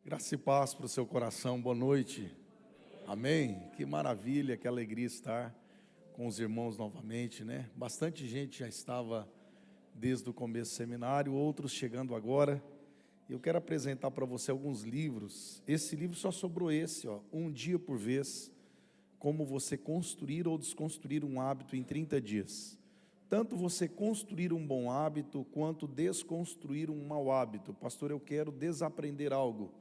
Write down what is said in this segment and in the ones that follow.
Graça e paz para o seu coração, boa noite, amém? Que maravilha, que alegria estar com os irmãos novamente, né? Bastante gente já estava desde o começo do seminário, outros chegando agora. Eu quero apresentar para você alguns livros. Esse livro só sobrou esse, ó, Um Dia por Vez, como você construir ou desconstruir um hábito em 30 dias. Tanto você construir um bom hábito, quanto desconstruir um mau hábito. Pastor, eu quero desaprender algo,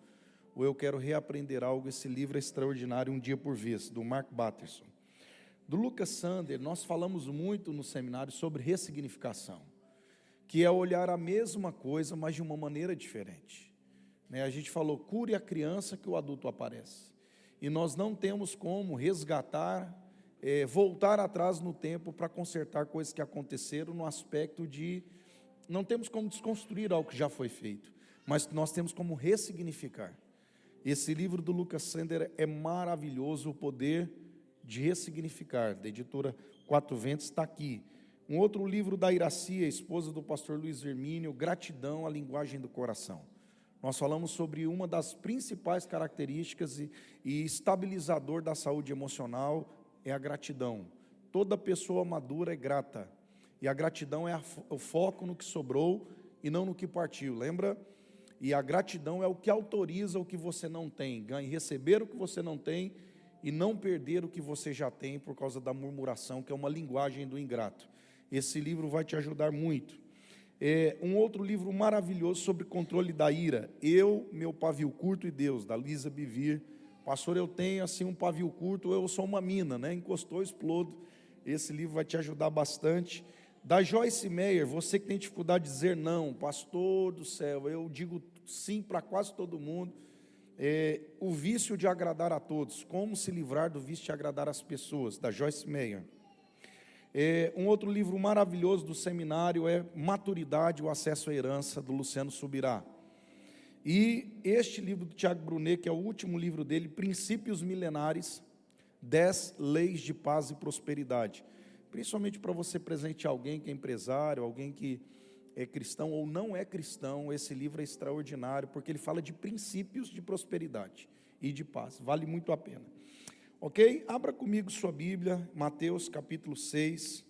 ou eu quero reaprender algo. Esse livro é extraordinário, Um Dia por Vez, do Mark Batterson. Do Lucas Sander, nós falamos muito no seminário sobre ressignificação, que é olhar a mesma coisa, mas de uma maneira diferente. A gente falou, cure a criança que o adulto aparece. E nós não temos como resgatar, voltar atrás no tempo para consertar coisas que aconteceram no aspecto de, não temos como desconstruir algo que já foi feito, mas nós temos como ressignificar. Esse livro do Lucas Sander é maravilhoso, o poder de ressignificar, da editora Quatro Ventos, está aqui. Um outro livro da Iracia, esposa do pastor Luiz Hermínio, Gratidão, a linguagem do coração. Nós falamos sobre uma das principais características e estabilizador da saúde emocional é a gratidão. Toda pessoa madura é grata, e a gratidão é o foco no que sobrou e não no que partiu, lembra? E a gratidão é o que autoriza o que você não tem, receber o que você não tem e não perder o que você já tem por causa da murmuração, que é uma linguagem do ingrato. Esse livro vai te ajudar muito. Um outro livro maravilhoso sobre controle da ira, Eu, Meu Pavio Curto e Deus, da Lisa Bivir. Pastor, eu tenho assim um pavio curto, eu sou uma mina, né? Encostou, explodo. Esse livro vai te ajudar bastante. Da Joyce Meyer, você que tem dificuldade de dizer não, pastor do céu, eu digo sim para quase todo mundo. O vício de agradar a todos, como se livrar do vício de agradar as pessoas, da Joyce Meyer. Um outro livro maravilhoso do seminário é Maturidade, o Acesso à Herança, do Luciano Subirá. E este livro do Tiago Brunet, que é o último livro dele, Princípios Milenares, 10 Leis de Paz e Prosperidade. Principalmente para você presentear alguém que é empresário, alguém que é cristão ou não é cristão, esse livro é extraordinário, porque ele fala de princípios de prosperidade e de paz, vale muito a pena. Ok? Abra comigo sua Bíblia, Mateus capítulo 6,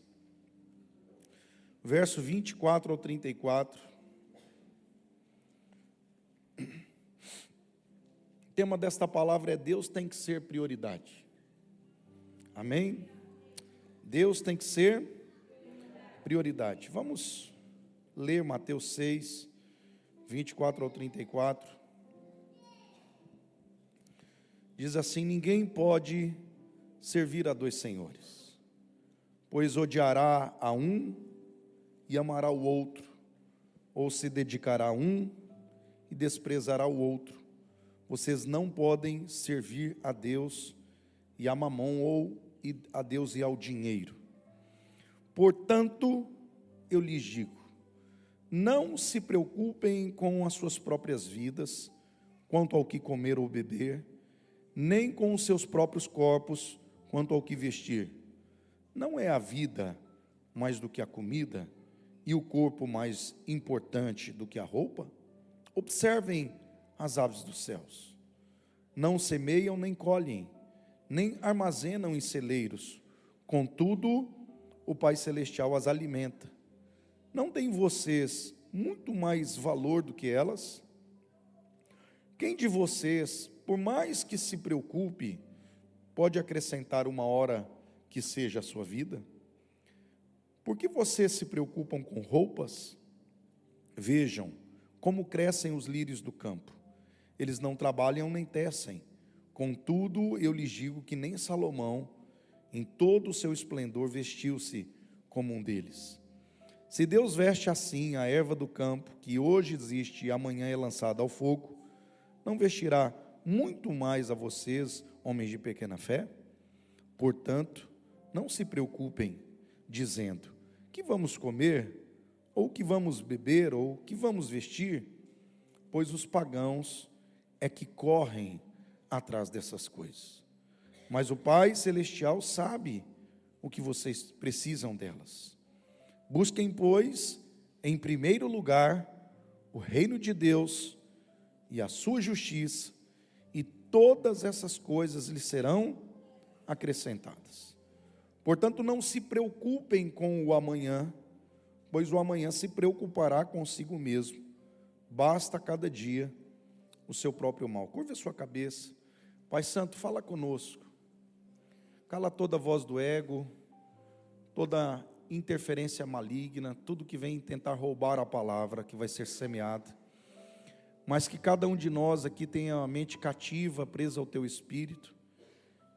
verso 24 ao 34. O tema desta palavra é Deus tem que ser prioridade. Amém? Deus tem que ser prioridade. Vamos ler Mateus 6, 24 ao 34. Diz assim: ninguém pode servir a dois senhores, pois odiará a um e amará o outro, ou se dedicará a um e desprezará o outro. Vocês não podem servir a Deus e a Mamon, ou a Deus e ao dinheiro. Portanto, eu lhes digo, não se preocupem com as suas próprias vidas, quanto ao que comer ou beber, nem com os seus próprios corpos, quanto ao que vestir. Não é a vida mais do que a comida, e o corpo mais importante do que a roupa? Observem as aves dos céus. Não semeiam nem colhem, nem armazenam em celeiros, contudo, o Pai Celestial as alimenta. Não têm vocês muito mais valor do que elas? Quem de vocês, por mais que se preocupe, pode acrescentar uma hora que seja a sua vida? Por que vocês se preocupam com roupas? Vejam como crescem os lírios do campo. Eles não trabalham nem tecem. Contudo, eu lhes digo que nem Salomão, em todo o seu esplendor, vestiu-se como um deles. Se Deus veste assim a erva do campo, que hoje existe e amanhã é lançada ao fogo, não vestirá muito mais a vocês, homens de pequena fé? Portanto, não se preocupem, dizendo, que vamos comer, ou que vamos beber, ou que vamos vestir? Pois os pagãos é que correm atrás dessas coisas. Mas o Pai Celestial sabe o que vocês precisam delas. Busquem, pois, em primeiro lugar, o reino de Deus e a sua justiça, e todas essas coisas lhe serão acrescentadas. Portanto, não se preocupem com o amanhã, pois o amanhã se preocupará consigo mesmo. Basta cada dia o seu próprio mal. Curva a sua cabeça. Pai Santo, fala conosco. Cala toda a voz do ego, toda interferência maligna, tudo que vem tentar roubar a palavra que vai ser semeada. Mas que cada um de nós aqui tenha a mente cativa, presa ao Teu Espírito,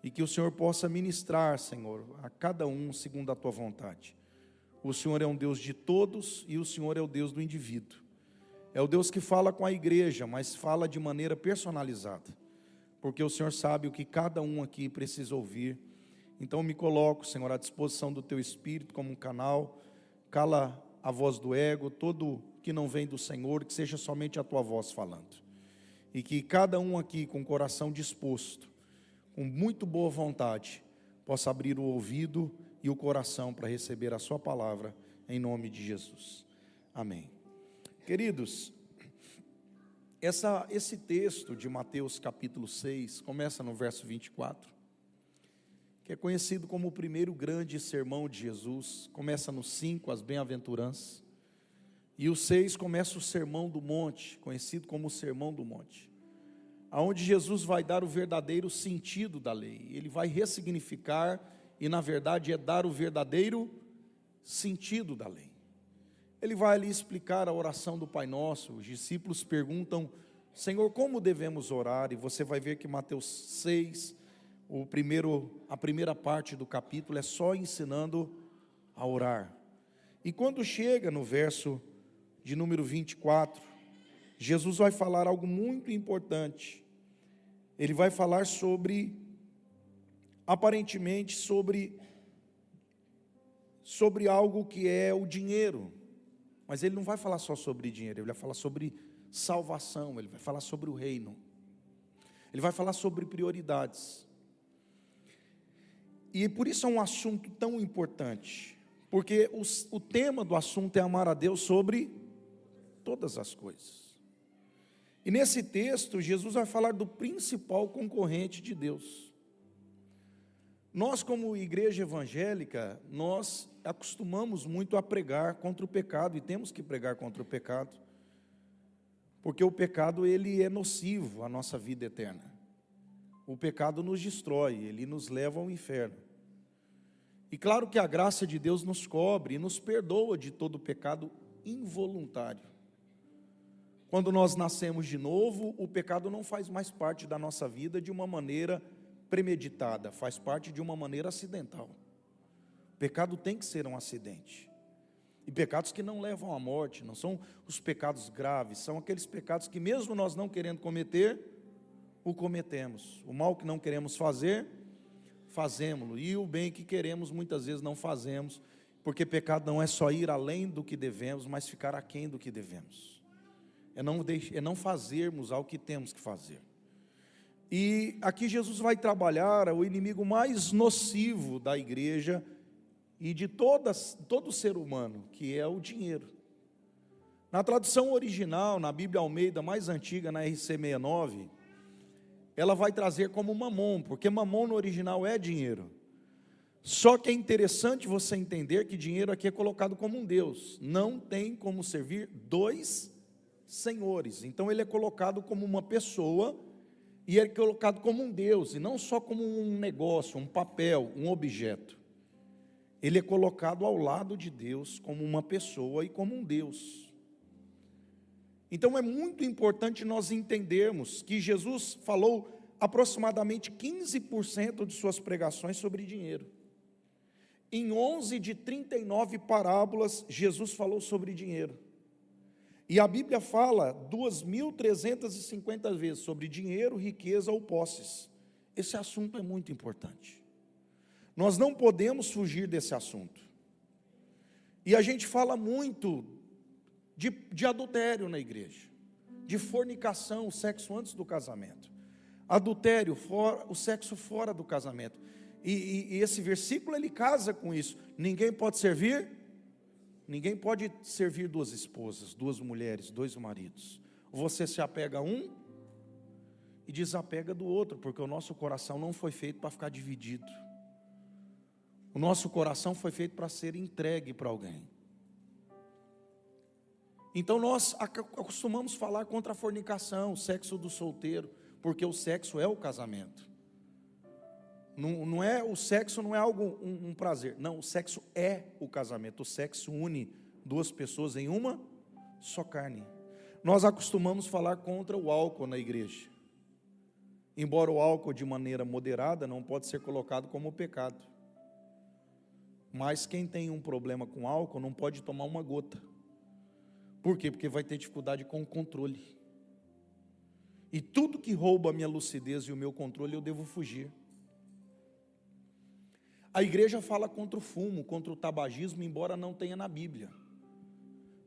e que o Senhor possa ministrar, Senhor, a cada um segundo a Tua vontade. O Senhor é um Deus de todos e o Senhor é o Deus do indivíduo. É o Deus que fala com a igreja, mas fala de maneira personalizada, porque o Senhor sabe o que cada um aqui precisa ouvir. Então me coloco, Senhor, à disposição do Teu Espírito como um canal. Cala a voz do ego, todo que não vem do Senhor, que seja somente a Tua voz falando. E que cada um aqui com o coração disposto, com muito boa vontade, possa abrir o ouvido e o coração para receber a Sua palavra, em nome de Jesus. Amém. Queridos, esse texto de Mateus capítulo 6, começa no verso 24, que é conhecido como o primeiro grande sermão de Jesus. Começa no 5, as bem-aventuranças, e o 6 começa o sermão do monte, conhecido como o sermão do monte, aonde Jesus vai dar o verdadeiro sentido da lei. Ele vai ressignificar e na verdade é dar o verdadeiro sentido da lei. Ele vai ali explicar a oração do Pai Nosso. Os discípulos perguntam: Senhor, como devemos orar? E você vai ver que Mateus 6, a primeira parte do capítulo é só ensinando a orar. E quando chega no verso de número 24, Jesus vai falar algo muito importante. Ele vai falar aparentemente sobre algo que é o dinheiro. Mas ele não vai falar só sobre dinheiro, ele vai falar sobre salvação, ele vai falar sobre o reino. Ele vai falar sobre prioridades. E por isso é um assunto tão importante, porque o tema do assunto é amar a Deus sobre todas as coisas. E nesse texto, Jesus vai falar do principal concorrente de Deus. Nós, como igreja evangélica, nós acostumamos muito a pregar contra o pecado, e temos que pregar contra o pecado, porque o pecado ele é nocivo à nossa vida eterna. O pecado nos destrói, ele nos leva ao inferno. E claro que a graça de Deus nos cobre e nos perdoa de todo pecado involuntário. Quando nós nascemos de novo, o pecado não faz mais parte da nossa vida de uma maneira premeditada, faz parte de uma maneira acidental. O pecado tem que ser um acidente. E pecados que não levam à morte, não são os pecados graves, são aqueles pecados que mesmo nós não querendo cometer, o cometemos. O mal que não queremos fazer, fazemos-lo. E o bem que queremos muitas vezes não fazemos, porque pecado não é só ir além do que devemos, mas ficar aquém do que devemos. É não fazermos algo que temos que fazer. E aqui Jesus vai trabalhar o inimigo mais nocivo da igreja e de todo ser humano, que é o dinheiro. Na tradução original, na Bíblia Almeida mais antiga, na RC69, ela vai trazer como mamon, porque mamon no original é dinheiro. Só que é interessante você entender que dinheiro aqui é colocado como um Deus. Não tem como servir dois senhores. Então ele é colocado como uma pessoa e é colocado como um Deus, e não só como um negócio, um papel, um objeto. Ele é colocado ao lado de Deus como uma pessoa e como um Deus. Então é muito importante nós entendermos que Jesus falou aproximadamente 15% de suas pregações sobre dinheiro. Em 11 de 39 parábolas, Jesus falou sobre dinheiro. E a Bíblia fala 2.350 vezes sobre dinheiro, riqueza ou posses. Esse assunto é muito importante. Nós não podemos fugir desse assunto. E a gente fala muito de adultério na igreja, de fornicação, o sexo antes do casamento. Adultério, o sexo fora do casamento. E esse versículo ele casa com isso. Ninguém pode servir duas esposas, duas mulheres, dois maridos. Você se apega a um e desapega do outro, porque o nosso coração não foi feito para ficar dividido. O nosso coração foi feito para ser entregue para alguém. Então nós acostumamos falar contra a fornicação, o sexo do solteiro, porque o sexo é o casamento. Não é, o sexo não é algo, um prazer. Não, o sexo é o casamento. O sexo une duas pessoas em uma só carne. Nós acostumamos falar contra o álcool na igreja. Embora o álcool de maneira moderada não pode ser colocado como pecado. Mas quem tem um problema com álcool não pode tomar uma gota. Por quê? Porque vai ter dificuldade com o controle. E tudo que rouba a minha lucidez e o meu controle eu devo fugir. A igreja fala contra o fumo, contra o tabagismo, embora não tenha na Bíblia.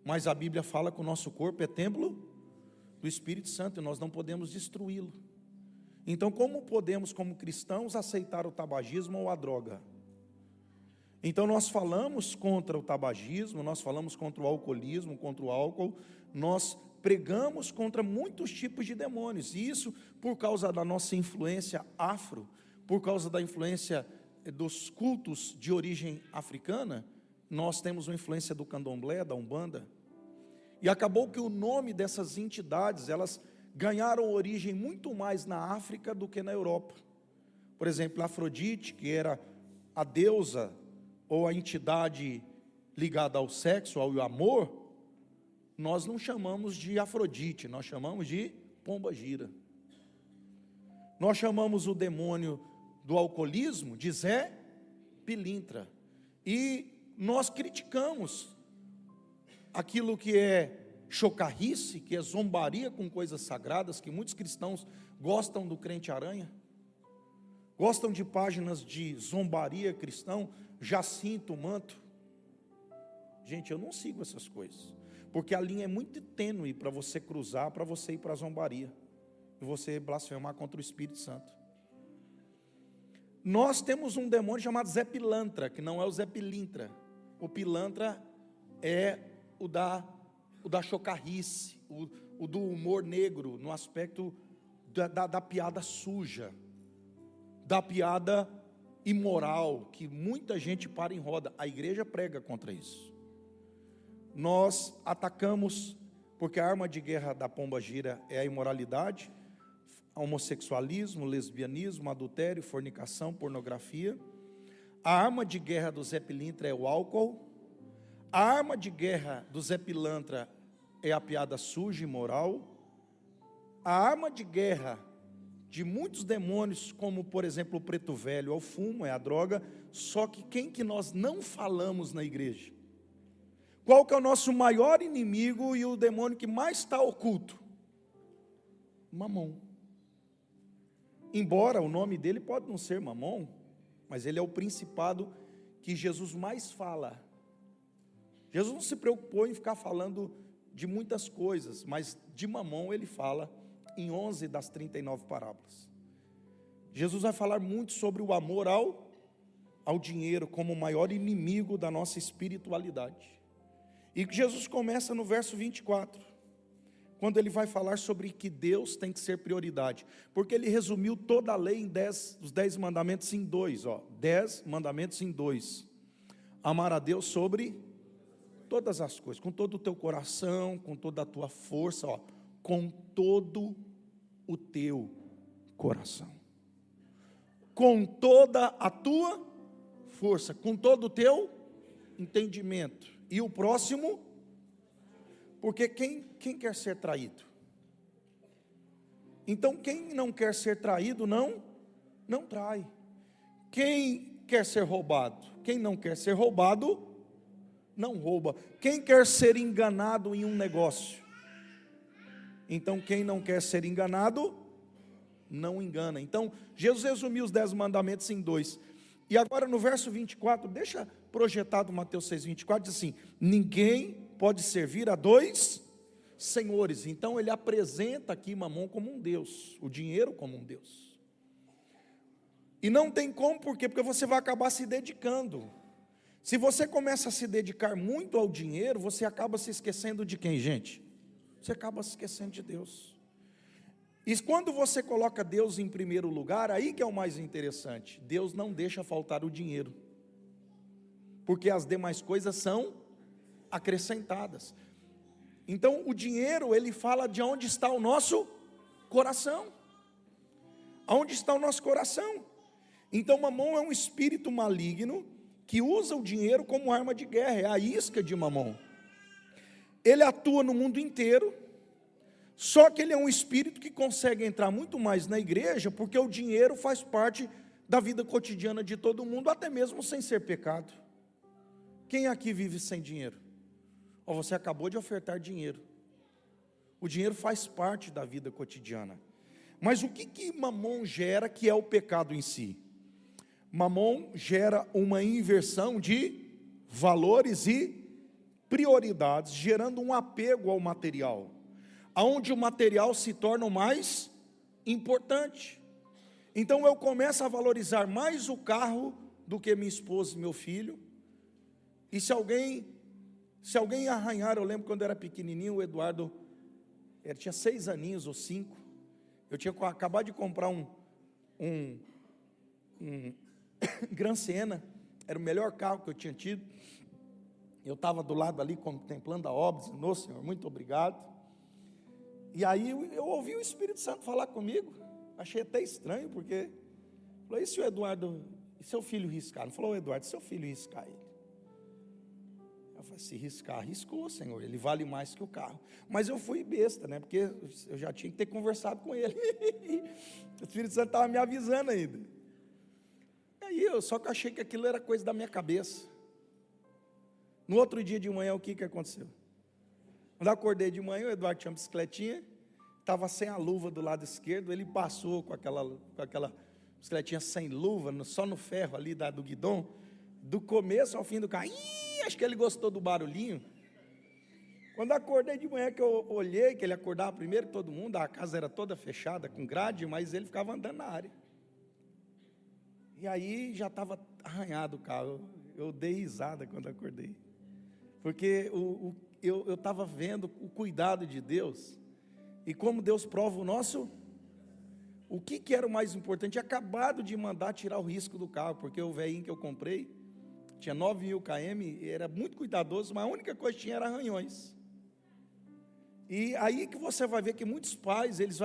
Mas a Bíblia fala que o nosso corpo é templo do Espírito Santo e nós não podemos destruí-lo. Então, como podemos, como cristãos, aceitar o tabagismo ou a droga? Então, nós falamos contra o tabagismo, nós falamos contra o alcoolismo, contra o álcool, nós pregamos contra muitos tipos de demônios. E isso por causa da nossa influência afro, por causa da influência dos cultos de origem africana, nós temos uma influência do candomblé, da umbanda, e acabou que o nome dessas entidades, elas ganharam origem muito mais na África do que na Europa. Por exemplo, Afrodite, que era a deusa ou a entidade ligada ao sexo, ao amor, nós não chamamos de Afrodite, nós chamamos de Pombagira. Nós chamamos o demônio do alcoolismo de Zé Pilintra. E nós criticamos aquilo que é chocarrice, que é zombaria com coisas sagradas, que muitos cristãos gostam do crente aranha, gostam de páginas de zombaria cristão, Jacinto, Manto. Gente, eu não sigo essas coisas, porque a linha é muito tênue para você cruzar, para você ir para a zombaria, e você blasfemar contra o Espírito Santo. Nós temos um demônio chamado Zé Pilantra, que não é o Zé Pilintra. O pilantra é o da chocarrice, o do humor negro, no aspecto da piada suja, da piada imoral, que muita gente para em roda. A igreja prega contra isso. Nós atacamos, porque a arma de guerra da pombagira é a imoralidade, homossexualismo, lesbianismo, adultério, fornicação, pornografia. A arma de guerra do Zé Pilintra é o álcool. A arma de guerra do Zé Pilantra é a piada suja e imoral. A arma de guerra de muitos demônios, como por exemplo o preto velho, é o fumo, é a droga. Só que quem que nós não falamos na igreja? Qual que é o nosso maior inimigo e o demônio que mais está oculto? Mamon. Embora o nome dele pode não ser Mamon, mas ele é o principado que Jesus mais fala. Jesus não se preocupou em ficar falando de muitas coisas, mas de Mamon ele fala em 11 das 39 parábolas. Jesus vai falar muito sobre o amor ao dinheiro como o maior inimigo da nossa espiritualidade. E Jesus começa no verso 24, quando ele vai falar sobre que Deus tem que ser prioridade, porque ele resumiu toda a lei em os 10 mandamentos em 2, 10 mandamentos em 2. Amar a Deus sobre todas as coisas, com todo o teu coração, com toda a tua força, com todo o teu coração, com toda a tua força, com todo o teu entendimento. E o próximo, porque quem quer ser traído? Então quem não quer ser traído não trai. Quem quer ser roubado? Quem não quer ser roubado não rouba. Quem quer ser enganado em um negócio? Então quem não quer ser enganado não engana. Então Jesus resumiu os 10 mandamentos em 2. E agora no verso 24, deixa projetado Mateus 6:24, diz assim: ninguém pode servir a 2 senhores. Então ele apresenta aqui Mamon como um Deus, o dinheiro como um Deus. E não tem como, por quê? Porque você vai acabar se dedicando. Se você começa a se dedicar muito ao dinheiro, você acaba se esquecendo de quem, gente? Você acaba se esquecendo de Deus. E quando você coloca Deus em primeiro lugar, aí que é o mais interessante. Deus não deixa faltar o dinheiro, porque as demais coisas são acrescentadas. Então o dinheiro, ele fala de onde está o nosso coração. Aonde está o nosso coração? Então Mamon é um espírito maligno que usa o dinheiro como arma de guerra, é a isca de Mamon. Ele atua no mundo inteiro, só que ele é um espírito que consegue entrar muito mais na igreja, porque o dinheiro faz parte da vida cotidiana de todo mundo, até mesmo sem ser pecado. Quem aqui vive sem dinheiro? Ou você acabou de ofertar dinheiro. O dinheiro faz parte da vida cotidiana. Mas o que Mamon gera, que é o pecado em si? Mamon gera uma inversão de valores e prioridades, gerando um apego ao material, aonde o material se torna o mais importante. Então eu começo a valorizar mais o carro do que minha esposa e meu filho. E se alguém arranhar, eu lembro quando eu era pequenininho, o Eduardo, ele tinha 6 aninhos ou 5, eu tinha acabado de comprar um Gran Siena, era o melhor carro que eu tinha tido. Eu estava do lado ali contemplando a obra, dizendo: "Ô Senhor, muito obrigado". E aí eu ouvi o Espírito Santo falar comigo, achei até estranho, porque falei: "E se o Eduardo, e seu filho riscar?" Não falou: "O Eduardo, e seu filho riscar ele?" Eu falei: "Se riscar, riscou, Senhor, ele vale mais que o carro". Mas eu fui besta, né? Porque eu já tinha que ter conversado com ele. O Espírito Santo estava me avisando ainda. Aí só que eu achei que aquilo era coisa da minha cabeça. No outro dia de manhã, o que aconteceu? Quando eu acordei de manhã, o Eduardo tinha uma bicicletinha, estava sem a luva do lado esquerdo, ele passou com aquela bicicletinha sem luva, só no ferro ali do guidão, do começo ao fim do carro. Acho que ele gostou do barulhinho. Quando eu acordei de manhã, que eu olhei, que ele acordava primeiro que todo mundo, a casa era toda fechada, com grade, mas ele ficava andando na área. E aí já estava arranhado o carro, eu dei risada quando acordei. Porque eu estava vendo o cuidado de Deus, e como Deus prova o que era o mais importante. Tinha acabado de mandar tirar o risco do carro, porque o velhinho que eu comprei, tinha 9.000 km, era muito cuidadoso, mas a única coisa que tinha era arranhões. E aí que você vai ver que muitos pais, eles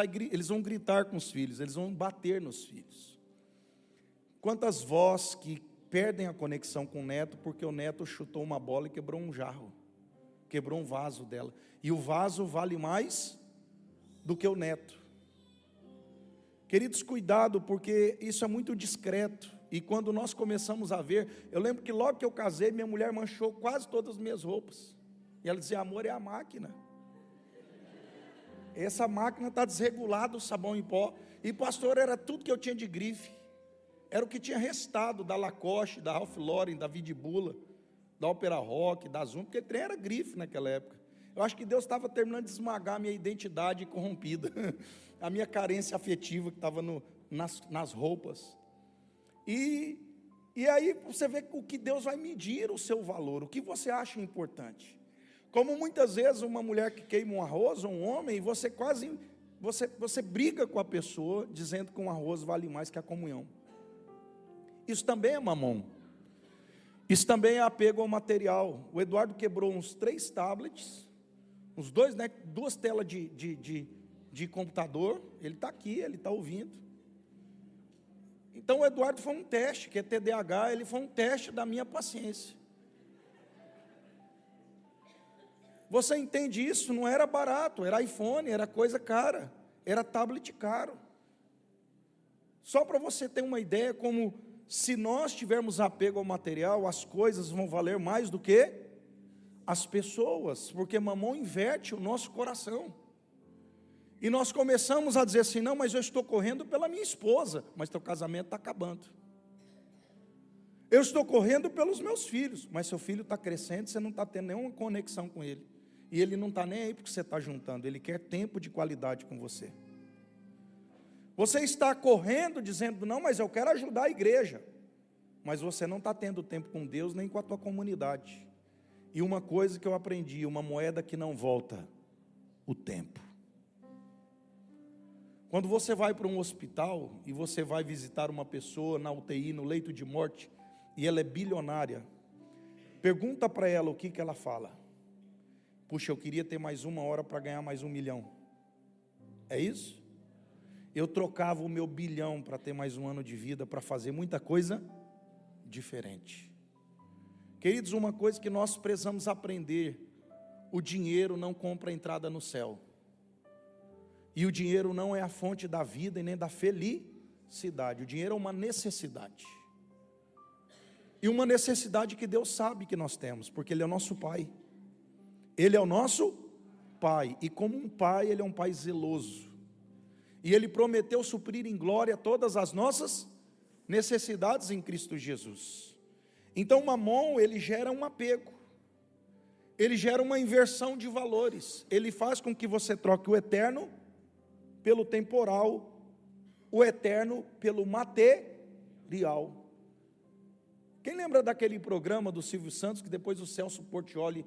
vão gritar com os filhos, eles vão bater nos filhos. Quantas vós que perdem a conexão com o neto, porque o neto chutou uma bola e quebrou um jarro, quebrou um vaso dela, e o vaso vale mais do que o neto. Queridos, cuidado, porque isso é muito discreto, e quando nós começamos a ver, eu lembro que logo que eu casei, minha mulher manchou quase todas as minhas roupas, e ela dizia: "Amor, é a máquina, essa máquina está desregulada, o sabão em pó". E pastor, era tudo que eu tinha de grife, era o que tinha restado da Lacoste, da Ralph Lauren, da Vidibula, da Opera Rock, da Zoom, porque trem era grife naquela época. Eu acho que Deus estava terminando de esmagar a minha identidade corrompida, a minha carência afetiva que estava nas roupas. E aí você vê o que Deus vai medir o seu valor, o que você acha importante. Como muitas vezes uma mulher que queima um arroz, ou um homem, você briga com a pessoa, dizendo que um arroz vale mais que a comunhão. Isso também é mamon. Isso também é apego ao material. O Eduardo quebrou uns 3 tablets, uns 2, né, 2 telas de computador. Ele está aqui, ele está ouvindo. Então o Eduardo foi um teste, que é TDAH, ele foi um teste da minha paciência. Você entende isso? Não era barato, era iPhone, era coisa cara, era tablet caro. Só para você ter uma ideia, como se nós tivermos apego ao material, as coisas vão valer mais do que as pessoas, porque mamon inverte o nosso coração. E nós começamos a dizer assim: "Não, mas eu estou correndo pela minha esposa", mas teu casamento está acabando. "Eu estou correndo pelos meus filhos", mas seu filho está crescendo, você não está tendo nenhuma conexão com ele. E ele não está nem aí porque você está juntando, ele quer tempo de qualidade com você. Você está correndo dizendo: "Não, mas eu quero ajudar a igreja", mas você não está tendo tempo com Deus nem com a tua comunidade. E uma coisa que eu aprendi, uma moeda que não volta: o tempo. Quando você vai para um hospital e você vai visitar uma pessoa na UTI, no leito de morte, e ela é bilionária, pergunta para ela o que ela fala. Puxa, eu queria ter mais 1 hora para ganhar mais 1 milhão. É isso? Eu trocava o meu bilhão para ter mais 1 ano de vida, para fazer muita coisa diferente. Queridos, uma coisa que nós precisamos aprender: o dinheiro não compra entrada no céu. E o dinheiro não é a fonte da vida e nem da felicidade. O dinheiro é uma necessidade. E uma necessidade que Deus sabe que nós temos, porque Ele é o nosso Pai. Ele é o nosso Pai. E como um Pai, Ele é um Pai zeloso. E Ele prometeu suprir em glória todas as nossas necessidades em Cristo Jesus. Então Mamon, ele gera um apego. Ele gera uma inversão de valores. Ele faz com que você troque o eterno pelo temporal, o eterno pelo material. Quem lembra daquele programa do Silvio Santos, que depois o Celso Portiolli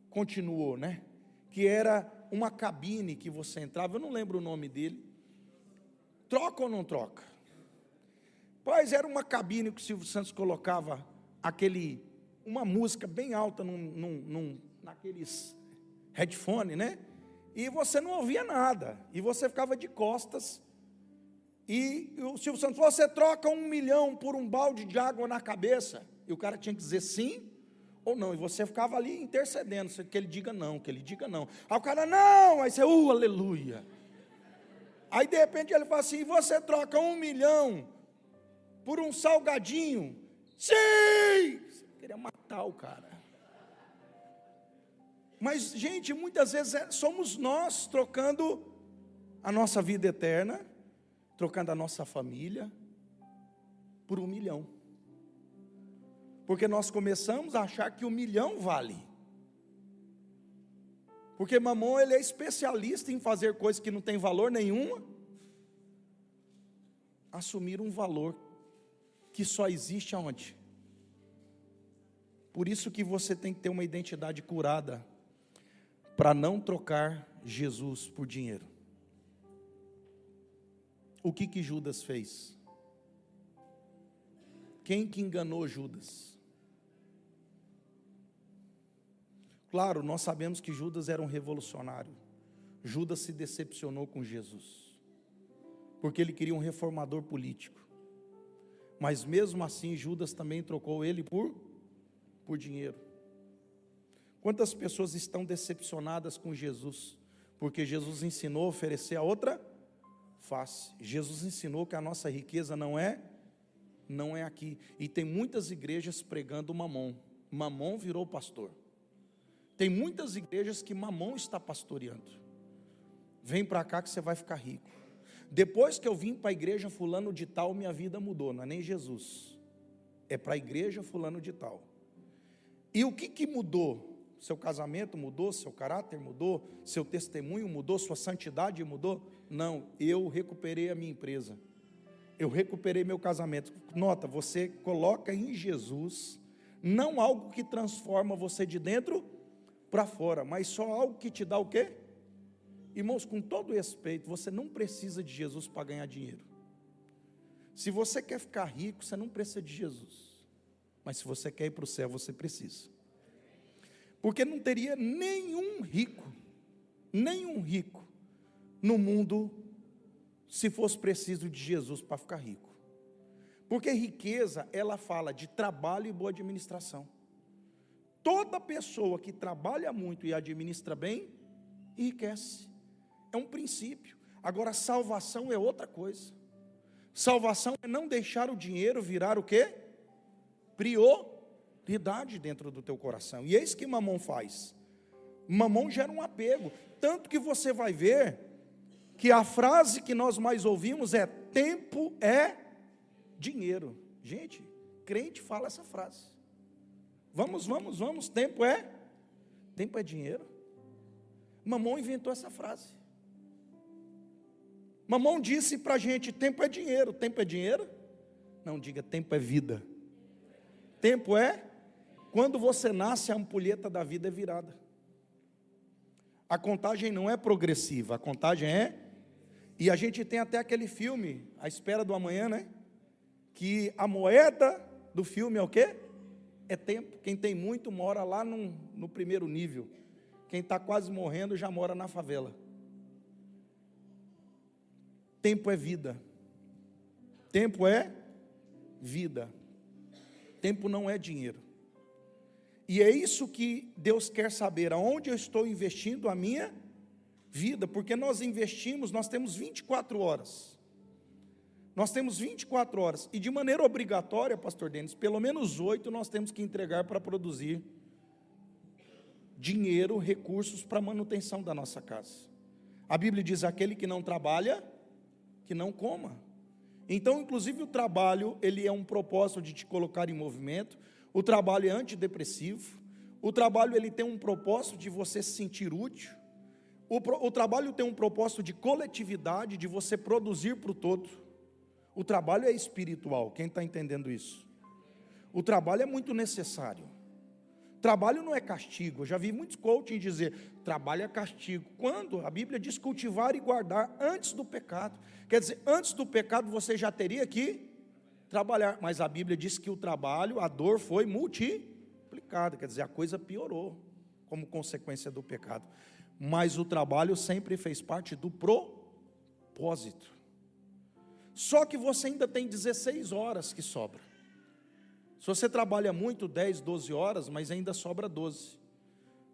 continuou, né? Que era uma cabine que você entrava, eu não lembro o nome dele. Troca ou não troca? Pois era uma cabine que o Silvio Santos colocava uma música bem alta naqueles headphone, né? E você não ouvia nada, e você ficava de costas, e o Silvio Santos falou: você troca 1 milhão por um balde de água na cabeça? E o cara tinha que dizer sim ou não, e você ficava ali intercedendo, que ele diga não, que ele diga não. Aí o cara, não, aí você, aleluia. Aí de repente ele fala assim: e você troca 1 milhão por um salgadinho? Sim! Você queria matar o cara. Mas, gente, muitas vezes somos nós trocando a nossa vida eterna, trocando a nossa família por 1 milhão. Porque nós começamos a achar que 1 milhão vale. Porque Mamon, ele é especialista em fazer coisas que não tem valor nenhum, assumir um valor que só existe aonde? Por isso que você tem que ter uma identidade curada, para não trocar Jesus por dinheiro. O que Judas fez? Quem que enganou Judas? Claro, nós sabemos que Judas era um revolucionário. Judas se decepcionou com Jesus, porque ele queria um reformador político. Mas mesmo assim, Judas também trocou ele por dinheiro. Quantas pessoas estão decepcionadas com Jesus? Porque Jesus ensinou a oferecer a outra face. Jesus ensinou que a nossa riqueza não é aqui. E tem muitas igrejas pregando Mamon. Mamon virou pastor. Tem muitas igrejas que Mamon está pastoreando. Vem para cá que você vai ficar rico. Depois que eu vim para a igreja fulano de tal, minha vida mudou. Não é nem Jesus. É para a igreja fulano de tal. E o que mudou? Seu casamento mudou, seu caráter mudou, seu testemunho mudou, sua santidade mudou? Não, eu recuperei a minha empresa, eu recuperei meu casamento. Nota, você coloca em Jesus, não algo que transforma você de dentro para fora, mas só algo que te dá o quê? Irmãos, com todo respeito, você não precisa de Jesus para ganhar dinheiro. Se você quer ficar rico, você não precisa de Jesus, mas se você quer ir para o céu, você precisa. Porque não teria nenhum rico no mundo, se fosse preciso de Jesus para ficar rico. Porque riqueza, ela fala de trabalho e boa administração. Toda pessoa que trabalha muito e administra bem, enriquece. É um princípio. Agora, salvação é outra coisa. Salvação é não deixar o dinheiro virar o quê? Prioridade dentro do teu coração. E é isso que Mamon faz. Mamon gera um apego. Tanto que você vai ver que a frase que nós mais ouvimos é: tempo é dinheiro. Gente, crente fala essa frase. Vamos, tempo é dinheiro. Mamon inventou essa frase. Mamon disse para a gente: tempo é dinheiro. Tempo é dinheiro? Não, diga: tempo é vida. Tempo é, quando você nasce, a ampulheta da vida é virada. A contagem não é progressiva, a contagem é E a gente tem até aquele filme, A Espera do Amanhã, né? Que a moeda do filme é o quê? É tempo. Quem tem muito mora lá no primeiro nível. Quem está quase morrendo já mora na favela. Tempo é vida. Tempo é vida. Tempo não é dinheiro. E é isso que Deus quer saber, aonde eu estou investindo a minha vida, porque nós investimos, nós temos 24 horas. Nós temos 24 horas, e de maneira obrigatória, pastor Denis, pelo menos 8 nós temos que entregar para produzir dinheiro, recursos para a manutenção da nossa casa. A Bíblia diz, aquele que não trabalha, que não coma. Então, inclusive o trabalho, ele é um propósito de te colocar em movimento. O trabalho é antidepressivo. O trabalho, ele tem um propósito de você se sentir útil. O trabalho tem um propósito de coletividade, de você produzir para o todo. O trabalho é espiritual, quem está entendendo isso? O trabalho é muito necessário. Trabalho não é castigo. Eu já vi muitos coaching dizer, trabalho é castigo. Quando? A Bíblia diz cultivar e guardar antes do pecado. Quer dizer, antes do pecado você já teria que trabalhar. Mas a Bíblia diz que o trabalho, a dor foi multiplicada. Quer dizer, a coisa piorou como consequência do pecado. Mas o trabalho sempre fez parte do propósito. Só que você ainda tem 16 horas que sobra. Se você trabalha muito, 10, 12 horas, mas ainda sobra 12.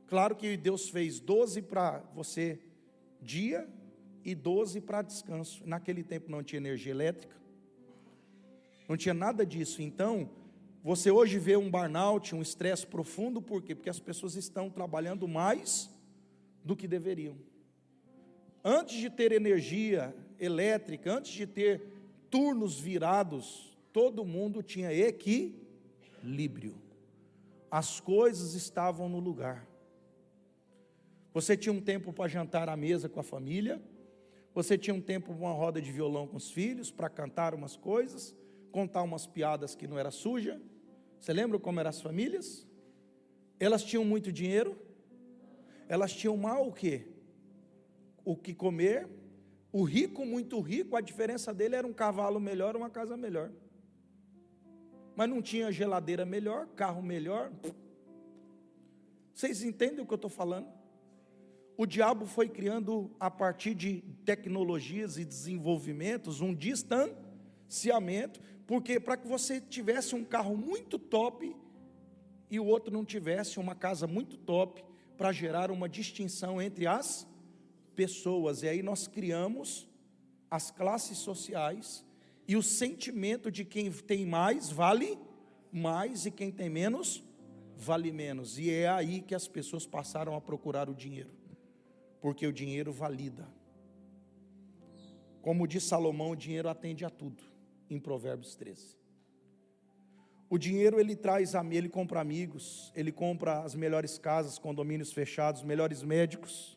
Claro que Deus fez 12 para você dia e 12 para descanso. Naquele tempo não tinha energia elétrica, não tinha nada disso. Então, você hoje vê um burnout, um estresse profundo, por quê? Porque as pessoas estão trabalhando mais do que deveriam. Antes de ter energia elétrica, antes de ter turnos virados, todo mundo tinha equilíbrio. As coisas estavam no lugar. Você tinha um tempo para jantar à mesa com a família, você tinha um tempo para uma roda de violão com os filhos, para cantar umas coisas, contar umas piadas que não era suja. Você lembra como eram as famílias? Elas tinham muito dinheiro, elas tinham mal o quê? O que comer. O rico, muito rico, a diferença dele era um cavalo melhor, uma casa melhor. Mas não tinha geladeira melhor, carro melhor. Vocês entendem o que eu estou falando? O diabo foi criando, a partir de tecnologias e desenvolvimentos, um distanciamento, porque para que você tivesse um carro muito top e o outro não tivesse uma casa muito top, para gerar uma distinção entre as pessoas. E aí nós criamos as classes sociais e o sentimento de quem tem mais vale mais e quem tem menos vale menos. E é aí que as pessoas passaram a procurar o dinheiro, porque o dinheiro valida. Como diz Salomão, o dinheiro atende a tudo, em Provérbios 13. O dinheiro ele compra amigos, ele compra as melhores casas, condomínios fechados, melhores médicos.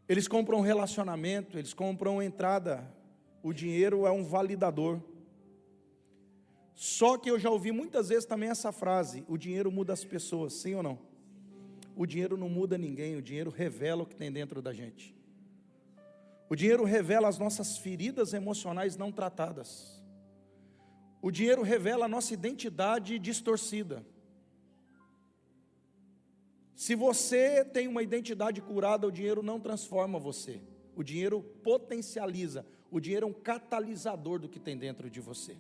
Eles compram relacionamento, eles compram entrada. O dinheiro é um validador. Só que eu já ouvi muitas vezes também essa frase, o dinheiro muda as pessoas, sim ou não? O dinheiro não muda ninguém, o dinheiro revela o que tem dentro da gente. O dinheiro revela as nossas feridas emocionais não tratadas. O dinheiro revela a nossa identidade distorcida. Se você tem uma identidade curada, o dinheiro não transforma você. O dinheiro potencializa. O dinheiro é um catalisador do que tem dentro de você.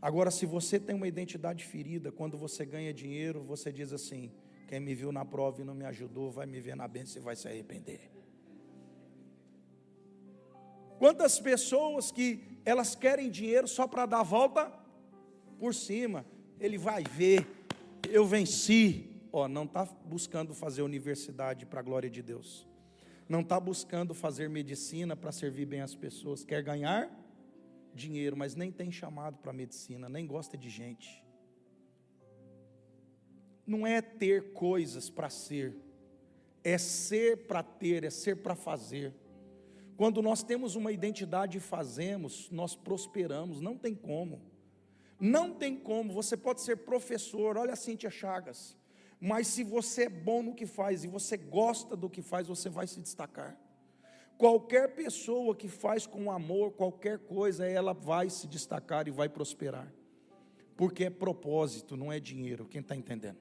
Agora, se você tem uma identidade ferida, quando você ganha dinheiro, você diz assim, quem me viu na prova e não me ajudou, vai me ver na bênção e vai se arrepender. Quantas pessoas que elas querem dinheiro só para dar a volta por cima, ele vai ver, eu venci. Não está buscando fazer universidade para a glória de Deus, não está buscando fazer medicina para servir bem as pessoas, quer ganhar dinheiro, mas nem tem chamado para medicina, nem gosta de gente. Não é ter coisas para ser, é ser para ter, é ser para fazer. Quando nós temos uma identidade e fazemos, nós prosperamos, não tem como. Não tem como, você pode ser professor, olha a Cíntia Chagas, mas se você é bom no que faz e você gosta do que faz, você vai se destacar. Qualquer pessoa que faz com amor qualquer coisa, ela vai se destacar e vai prosperar. Porque é propósito, não é dinheiro. Quem está entendendo?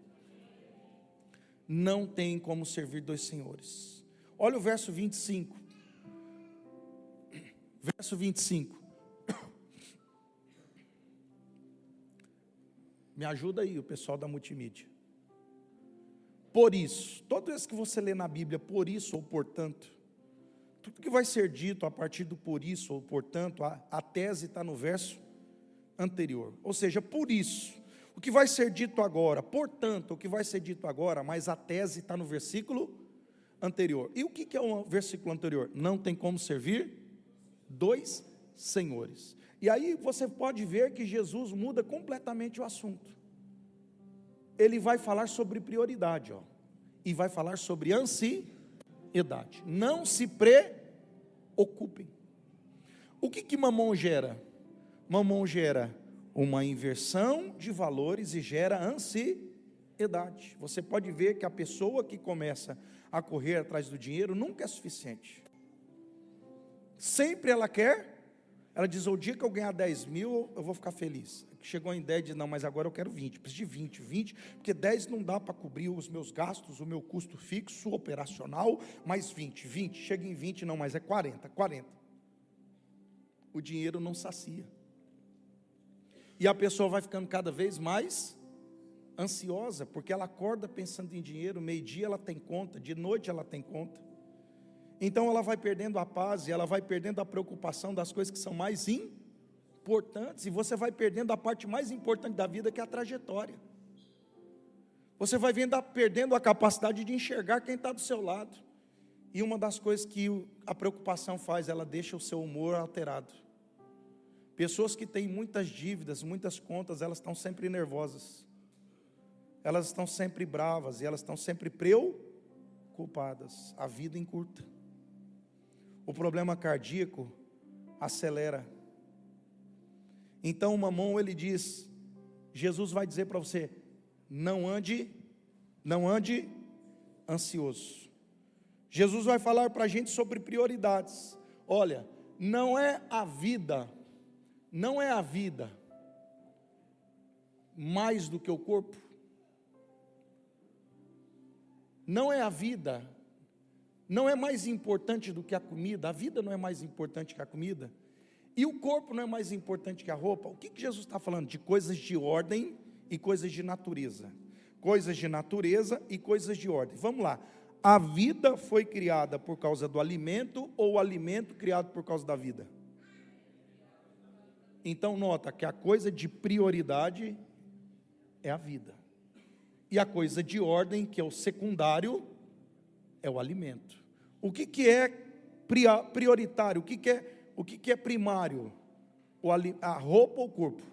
Não tem como servir dois senhores. Olha o verso 25. Verso 25. Me ajuda aí, o pessoal da multimídia. Por isso, toda vez que você lê na Bíblia, por isso ou portanto, tudo que vai ser dito a partir do por isso ou portanto, a tese está no verso anterior. Ou seja, por isso, o que vai ser dito agora, portanto, o que vai ser dito agora, mas a tese está no versículo anterior. E o que é o versículo anterior? Não tem como servir dois senhores. E aí você pode ver que Jesus muda completamente o assunto. Ele vai falar sobre prioridade, e vai falar sobre ansiedade. Não se preocupem. O que Mamon gera? Mamon gera uma inversão de valores e gera ansiedade. Você pode ver que a pessoa que começa a correr atrás do dinheiro nunca é suficiente. Sempre ela quer. Ela diz, o dia que eu ganhar 10 mil, eu vou ficar feliz. Chegou em 10, diz, não, mas agora eu quero 20, preciso de 20, porque 10 não dá para cobrir os meus gastos, o meu custo fixo, operacional, mais 20, chega em 20, não, mas é 40. O dinheiro não sacia. E a pessoa vai ficando cada vez mais ansiosa, porque ela acorda pensando em dinheiro, meio-dia ela tem conta, de noite ela tem conta. Então ela vai perdendo a paz e ela vai perdendo a preocupação das coisas que são mais importantes, e você vai perdendo a parte mais importante da vida, que é a trajetória. Você vai perdendo a capacidade de enxergar quem está do seu lado. E uma das coisas que a preocupação faz, ela deixa o seu humor alterado. Pessoas que têm muitas dívidas, muitas contas, elas estão sempre nervosas. Elas estão sempre bravas e elas estão sempre preocupadas. A vida encurta. O problema cardíaco acelera. Então o Mamon, ele diz, Jesus vai dizer para você, não ande ansioso. Jesus vai falar para a gente sobre prioridades. Olha, não é a vida mais do que o corpo. Não é a vida, não é mais importante do que a comida. A vida não é mais importante que a comida. E o corpo não é mais importante que a roupa. O que Jesus está falando? De coisas de ordem e coisas de natureza. Coisas de natureza e coisas de ordem. Vamos lá. A vida foi criada por causa do alimento, ou o alimento criado por causa da vida? Então nota que a coisa de prioridade é a vida. E a coisa de ordem, que é o secundário, é o alimento. O que é prioritário? O que é primário? A roupa ou o corpo?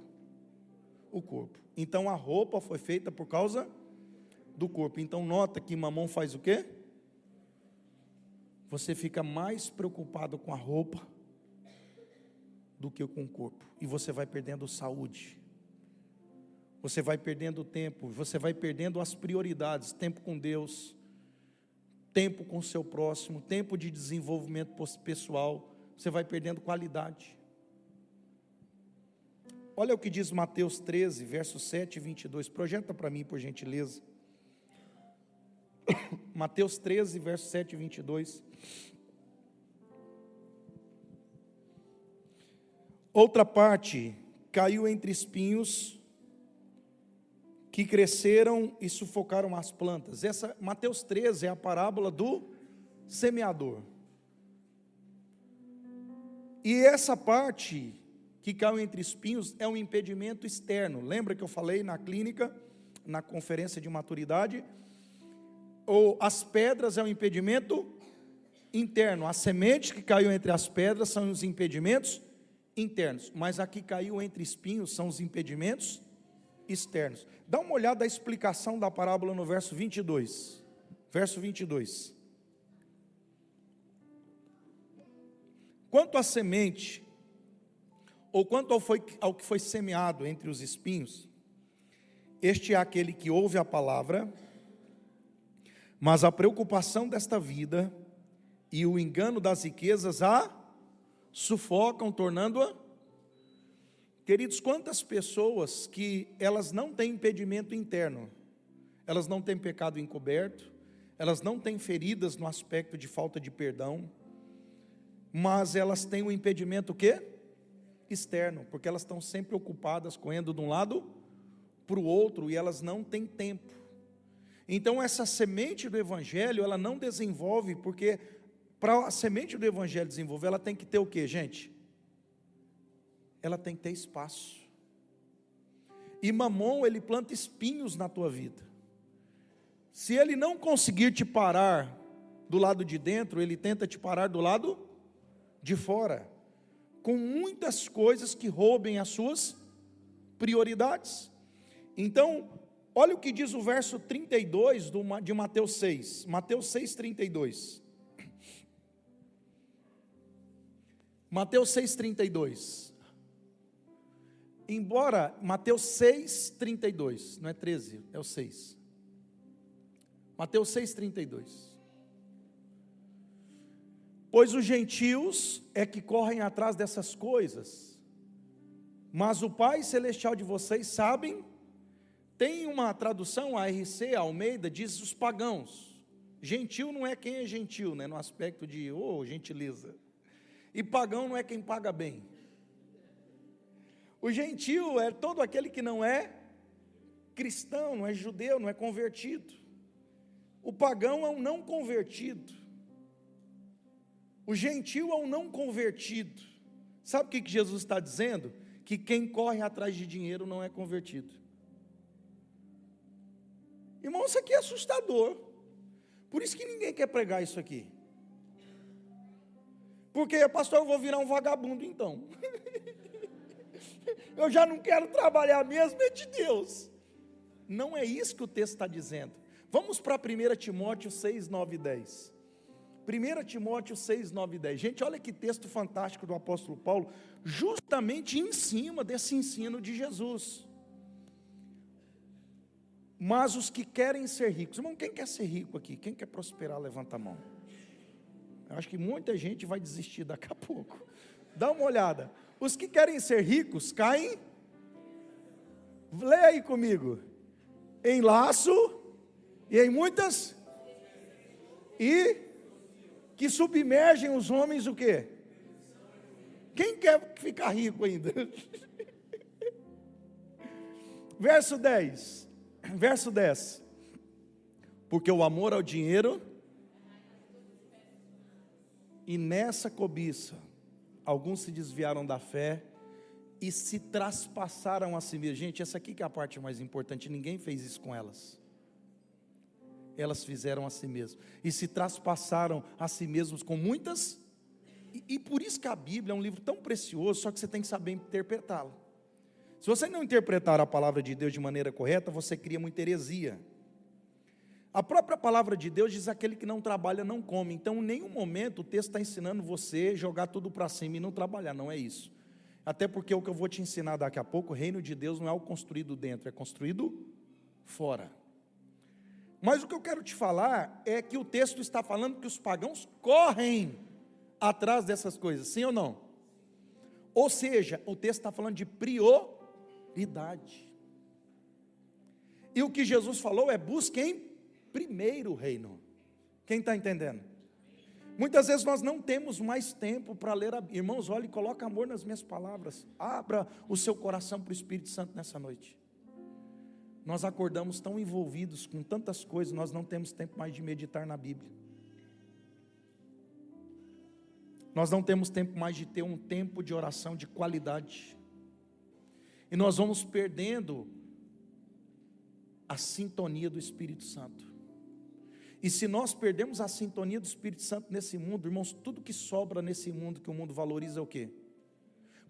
O corpo. Então a roupa foi feita por causa do corpo. Então nota que Mamon faz o quê? Você fica mais preocupado com a roupa do que com o corpo. E você vai perdendo saúde. Você vai perdendo tempo, você vai perdendo as prioridades, tempo com Deus, tempo com o seu próximo, tempo de desenvolvimento pessoal, você vai perdendo qualidade. Olha o que diz Mateus 13, versos 7 e 22, projeta para mim, por gentileza. Mateus 13, versos 7 e 22. Outra parte caiu entre espinhos, que cresceram e sufocaram as plantas. Mateus 13 é a parábola do semeador. E essa parte que caiu entre espinhos é um impedimento externo. Lembra que eu falei na clínica, na conferência de maturidade? Ou as pedras é um impedimento interno. As sementes que caiu entre as pedras são os impedimentos internos. Mas a que caiu entre espinhos são os impedimentos externos. Dá uma olhada na explicação da parábola no verso 22. Verso 22. Quanto à semente, ou quanto ao que foi semeado entre os espinhos, este é aquele que ouve a palavra, mas a preocupação desta vida e o engano das riquezas a sufocam, tornando-a. Queridos, quantas pessoas que elas não têm impedimento interno, elas não têm pecado encoberto, elas não têm feridas no aspecto de falta de perdão, mas elas têm um impedimento o quê? Externo, porque elas estão sempre ocupadas, correndo de um lado para o outro, e elas não têm tempo. Então essa semente do Evangelho, ela não desenvolve, porque para a semente do Evangelho desenvolver, ela tem que ter o quê, gente? Ela tem que ter espaço. E Mamon, ele planta espinhos na tua vida. Se ele não conseguir te parar do lado de dentro, ele tenta te parar do lado de fora, com muitas coisas que roubem as suas prioridades. Então, olha o que diz o verso 32 de Mateus 6, Mateus 6, 32. Mateus 6, 32. Embora, Mateus 6, 32, não é 13, é o 6. Mateus 6, 32. Pois os gentios é que correm atrás dessas coisas, mas o Pai Celestial de vocês sabem. Tem uma tradução, a RC Almeida, diz os pagãos. Gentil não é quem é gentil, né, no aspecto de, gentileza. E pagão não é quem paga bem. O gentil é todo aquele que não é cristão, não é judeu, não é convertido. O pagão é um não convertido. O gentil é um não convertido. Sabe o que Jesus está dizendo? Que quem corre atrás de dinheiro não é convertido. Irmão, isso aqui é assustador. Por isso que ninguém quer pregar isso aqui. Porque, pastor, eu vou virar um vagabundo então. Eu já não quero trabalhar mesmo, é de Deus. Não é isso que o texto está dizendo. Vamos para 1 Timóteo 6, 9 e 10. 1 Timóteo 6, 9 e 10. Gente, olha que texto fantástico do apóstolo Paulo, justamente em cima desse ensino de Jesus. Mas os que querem ser ricos, irmão, quem quer ser rico aqui? Quem quer prosperar, levanta a mão. Eu acho que muita gente vai desistir daqui a pouco. Dá uma olhada. Os que querem ser ricos caem, leia aí comigo, em laço e em muitas, e que submergem os homens o quê? Quem quer ficar rico ainda? Verso 10. Verso 10. Porque o amor ao dinheiro, e nessa cobiça, alguns se desviaram da fé e se traspassaram a si mesmos. Gente, essa aqui que é a parte mais importante, ninguém fez isso com elas. Elas fizeram a si mesmas, e se traspassaram a si mesmos com muitas, e por isso que a Bíblia é um livro tão precioso, só que você tem que saber interpretá-la. Se você não interpretar a palavra de Deus de maneira correta, você cria muita heresia. A própria palavra de Deus diz: aquele que não trabalha não come. Então em nenhum momento o texto está ensinando você a jogar tudo para cima e não trabalhar, não é isso. Até porque o que eu vou te ensinar daqui a pouco, o reino de Deus não é algo construído dentro, é construído fora. Mas o que eu quero te falar é que o texto está falando que os pagãos correm atrás dessas coisas, sim ou não? Ou seja, o texto está falando de prioridade. E o que Jesus falou é: busquem primeiro o reino. Quem está entendendo? Muitas vezes nós não temos mais tempo para ler a Bíblia. Irmãos, olhe e coloque amor nas minhas palavras. Abra o seu coração para o Espírito Santo nessa noite. Nós acordamos tão envolvidos com tantas coisas, nós não temos tempo mais de meditar na Bíblia. Nós não temos tempo mais de ter um tempo de oração de qualidade. E nós vamos perdendo a sintonia do Espírito Santo. E se nós perdemos a sintonia do Espírito Santo nesse mundo, irmãos, tudo que sobra nesse mundo, que o mundo valoriza é o quê?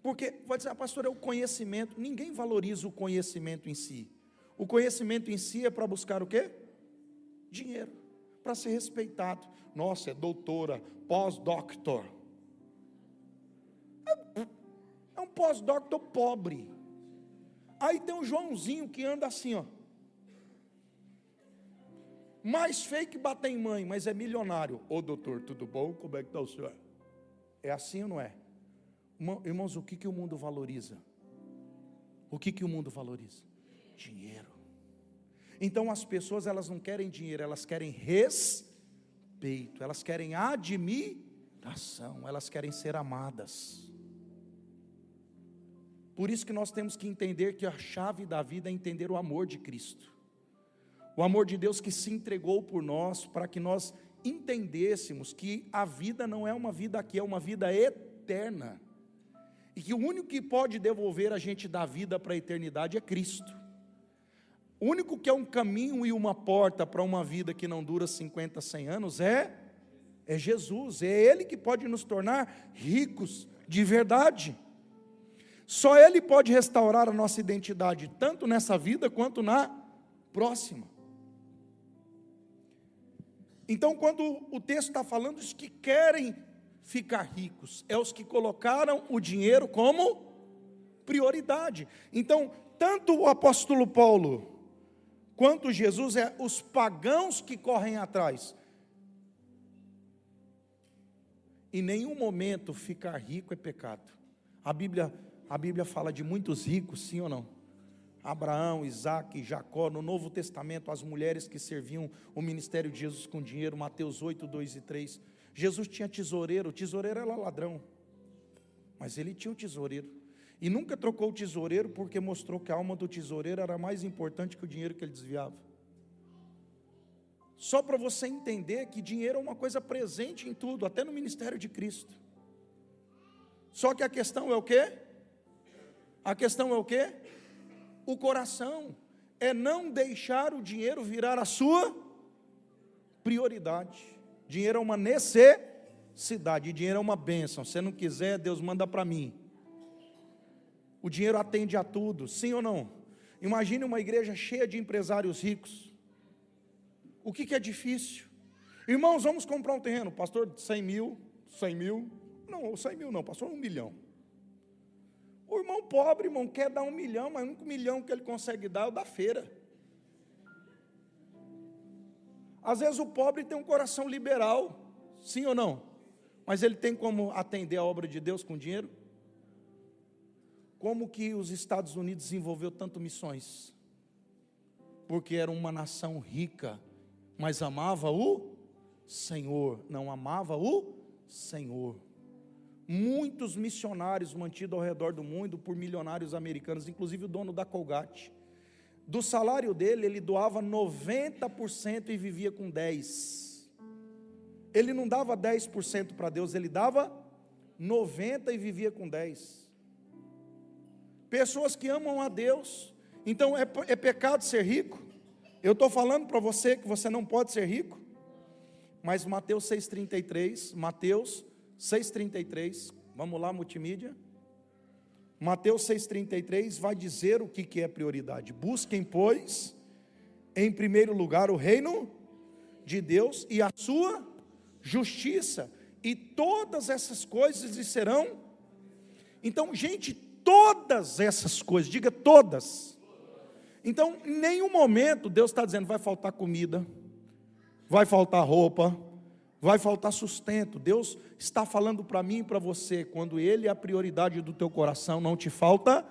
Porque, pode dizer, pastor, é o conhecimento. Ninguém valoriza o conhecimento em si. O conhecimento em si é para buscar o quê? Dinheiro, para ser respeitado. Nossa, é doutora, pós-doctor. É um pós-doctor pobre. Aí tem um Joãozinho que anda assim, ó. mais feio que bater em mãe, mas é milionário. Ô doutor, tudo bom? Como é que está o senhor? É assim ou não é? Irmãos, o que o mundo valoriza? O que o mundo valoriza? Dinheiro. Então as pessoas, elas não querem dinheiro, elas querem respeito, elas querem admiração, elas querem ser amadas. Por isso que nós temos que entender que a chave da vida é entender o amor de Cristo. O amor de Deus que se entregou por nós, para que nós entendêssemos que a vida não é uma vida aqui, é uma vida eterna. E que o único que pode devolver a gente da vida para a eternidade é Cristo. O único que é um caminho e uma porta para uma vida que não dura 50, 100 anos é Jesus. É Ele que pode nos tornar ricos de verdade. Só Ele pode restaurar a nossa identidade, tanto nessa vida quanto na próxima. Então, quando o texto está falando dos que querem ficar ricos, é os que colocaram o dinheiro como prioridade. Então, tanto o apóstolo Paulo quanto Jesus, é os pagãos que correm atrás. Em nenhum momento ficar rico é pecado. A Bíblia fala de muitos ricos, sim ou não? Abraão, Isaac, Jacó. No Novo Testamento, as mulheres que serviam o ministério de Jesus com dinheiro, Mateus 8, 2 e 3. Jesus tinha tesoureiro, o tesoureiro era ladrão, mas ele tinha um tesoureiro, e nunca trocou o tesoureiro, porque mostrou que a alma do tesoureiro era mais importante que o dinheiro que ele desviava. Só para você entender que dinheiro é uma coisa presente em tudo, até no ministério de Cristo. Só que a questão é o quê? A questão é o quê? O coração. É não deixar o dinheiro virar a sua prioridade. Dinheiro é uma necessidade, dinheiro é uma bênção. Se não quiser, Deus manda para mim. O dinheiro atende a tudo, sim ou não? Imagine uma igreja cheia de empresários ricos. O que é difícil? Irmãos, vamos comprar um terreno. Pastor, 100 mil. Não, 100 mil não, pastor, 1 milhão. O irmão pobre, irmão, quer dar 1 milhão, mas o único milhão que ele consegue dar é o da feira. Às vezes o pobre tem um coração liberal, sim ou não? Mas ele tem como atender a obra de Deus com dinheiro? Como que os Estados Unidos desenvolveu tanto missões? Porque era uma nação rica, mas amava o Senhor, não amava o Senhor. Muitos missionários mantidos ao redor do mundo por milionários americanos, inclusive o dono da Colgate. Do salário dele, ele doava 90% e vivia com 10%. Ele não dava 10% para Deus, ele dava 90% e vivia com 10%. Pessoas que amam a Deus. Então é pecado ser rico? Eu estou falando para você que você não pode ser rico? Mas Mateus 6,33, vamos lá, multimídia. Mateus 6,33 vai dizer o que é prioridade. Busquem, pois, em primeiro lugar o reino de Deus e a sua justiça, e todas essas coisas lhe serão. Então, gente, todas essas coisas, diga todas. Então, em nenhum momento Deus está dizendo vai faltar comida, vai faltar roupa, vai faltar sustento. Deus está falando para mim e para você, quando Ele é a prioridade do teu coração, não te falta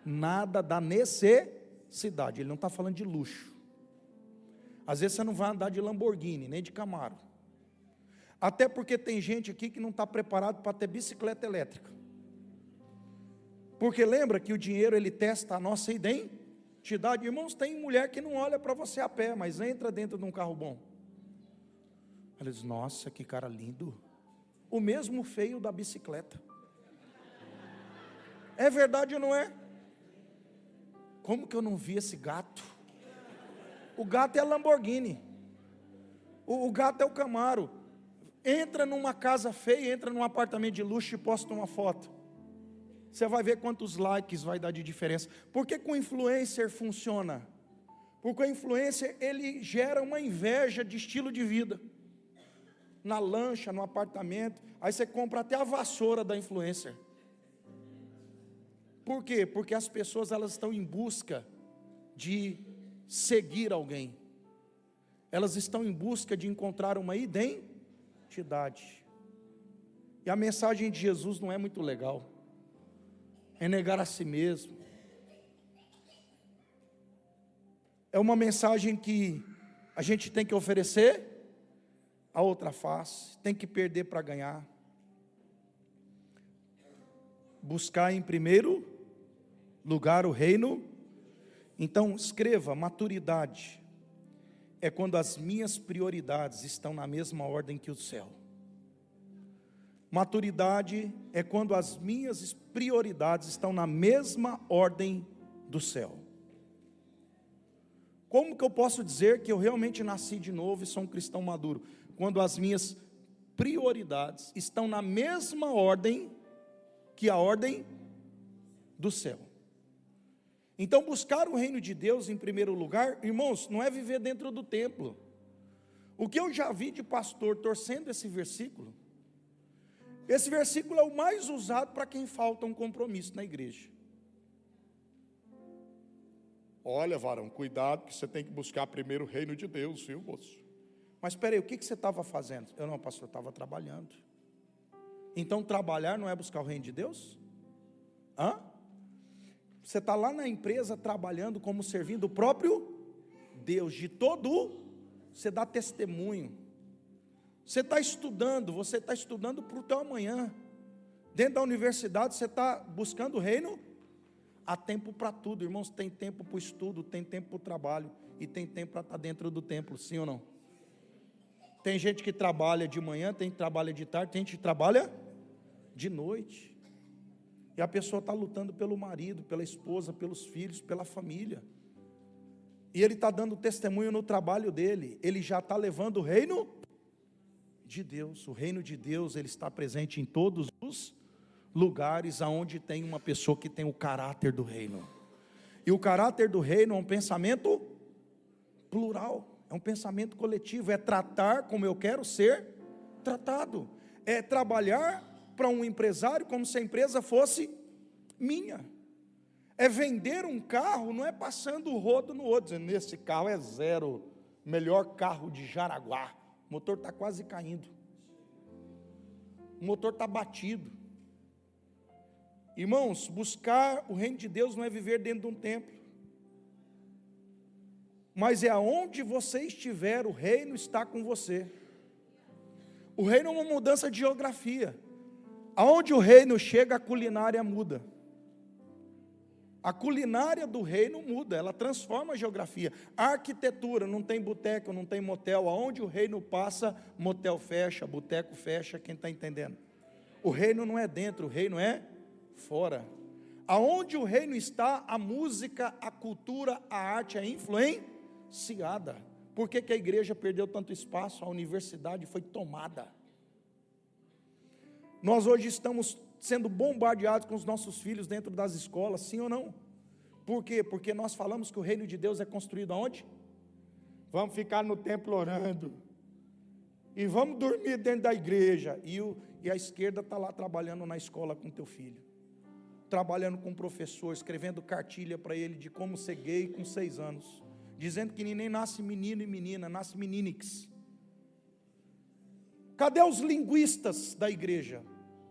nada da necessidade. Ele não está falando de luxo. Às vezes você não vai andar de Lamborghini, nem de Camaro. Até porque tem gente aqui que não está preparado para ter bicicleta elétrica. Porque lembra que o dinheiro ele testa a nossa identidade. Irmãos, tem mulher que não olha para você a pé, mas entra dentro de um carro bom. Ela diz, nossa, que cara lindo. O mesmo feio da bicicleta. É verdade ou não é? Como que eu não vi esse gato? O gato é a Lamborghini. O gato é o Camaro. Entra numa casa feia, entra num apartamento de luxo e posta uma foto. Você vai ver quantos likes vai dar de diferença. Por que o influencer funciona? Porque o influencer, ele gera uma inveja de estilo de vida. Na lancha, no apartamento, aí você compra até a vassoura da influencer. Por quê? Porque as pessoas elas estão em busca de seguir alguém. elas estão em busca de encontrar uma identidade. E a mensagem de Jesus não é muito legal. É negar a si mesmo. É uma mensagem que a gente tem que oferecer a outra face, tem que perder para ganhar. Buscar em primeiro lugar o reino. Então escreva: maturidade é quando as minhas prioridades estão na mesma ordem que o céu. Maturidade é quando as minhas prioridades estão na mesma ordem do céu. Como que eu posso dizer que eu realmente nasci de novo e sou um cristão maduro? Quando as minhas prioridades estão na mesma ordem que a ordem do céu. Então, buscar o reino de Deus em primeiro lugar, irmãos, não é viver dentro do templo. O que eu já vi de pastor torcendo esse versículo é o mais usado para quem falta um compromisso na igreja. Olha, varão, cuidado que você tem que buscar primeiro o reino de Deus, viu, moço? Mas espera aí, o que você estava fazendo? Eu não, pastor, eu estava trabalhando. Então trabalhar não é buscar o reino de Deus? Hã? Você está lá na empresa trabalhando como servindo o próprio Deus, de todo, você dá testemunho. Você está estudando para o teu amanhã. Dentro da universidade você está buscando o reino. Há tempo para tudo, irmãos. Tem tempo para o estudo, tem tempo para o trabalho e tem tempo para estar dentro do templo, sim ou não? Tem gente que trabalha de manhã, tem gente que trabalha de tarde, tem gente que trabalha de noite. E a pessoa está lutando pelo marido, pela esposa, pelos filhos, pela família. E ele está dando testemunho no trabalho dele. Ele já está levando o reino de Deus. O reino de Deus, ele está presente em todos os lugares aonde tem uma pessoa que tem o caráter do reino. E o caráter do reino é um pensamento plural, é um pensamento coletivo, é tratar como eu quero ser tratado, é trabalhar para um empresário como se a empresa fosse minha, é vender um carro, não é passando o rodo no outro, dizendo, nesse carro é zero, melhor carro de Jaraguá, o motor está quase caindo, o motor está batido. Irmãos, buscar o reino de Deus não é viver dentro de um templo, mas é aonde você estiver, o reino está com você. O reino é uma mudança de geografia. Aonde o reino chega, a culinária muda. A culinária do reino muda, ela transforma a geografia. A arquitetura, não tem boteco, não tem motel. Aonde o reino passa, motel fecha, boteco fecha, quem está entendendo? O reino não é dentro, o reino é fora. Aonde o reino está, a música, a cultura, a arte é influenciada. Por que a igreja perdeu tanto espaço? A universidade foi tomada. Nós hoje estamos sendo bombardeados com os nossos filhos dentro das escolas, sim ou não? Por quê? Porque nós falamos que o reino de Deus é construído aonde? Vamos ficar no templo orando, e vamos dormir dentro da igreja, e a esquerda está lá trabalhando na escola com teu filho, trabalhando com o professor, escrevendo cartilha para ele de como ser gay com 6 anos, dizendo que nem nasce menino e menina, nasce meninix. Cadê os linguistas da igreja?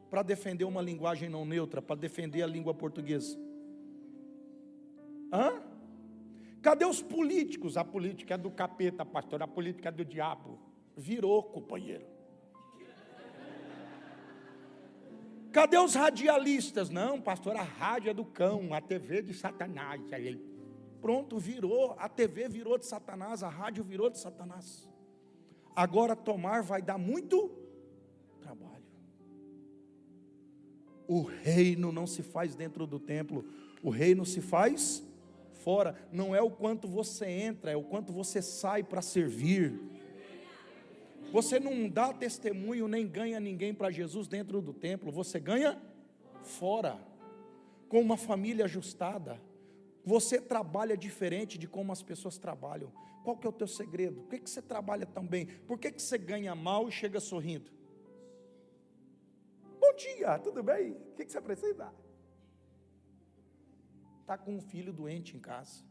Para defender uma linguagem não neutra, para defender a língua portuguesa. Hã? Cadê os políticos? A política é do capeta, pastor, a política é do diabo. Virou, companheiro. Cadê os radialistas? Não, pastor, a rádio é do cão, a TV de Satanás. Aí, pronto, virou, a TV virou de Satanás, a rádio virou de Satanás. Agora tomar vai dar muito trabalho. O reino não se faz dentro do templo, o reino se faz fora. Não é o quanto você entra, é o quanto você sai para servir. Você não dá testemunho nem ganha ninguém para Jesus dentro do templo, você ganha fora, com uma família ajustada. Você trabalha diferente de como as pessoas trabalham. Qual que é o teu segredo? Por que você trabalha tão bem? Por que você ganha mal e chega sorrindo? Bom dia, tudo bem? O que você precisa? Está com um filho doente em casa.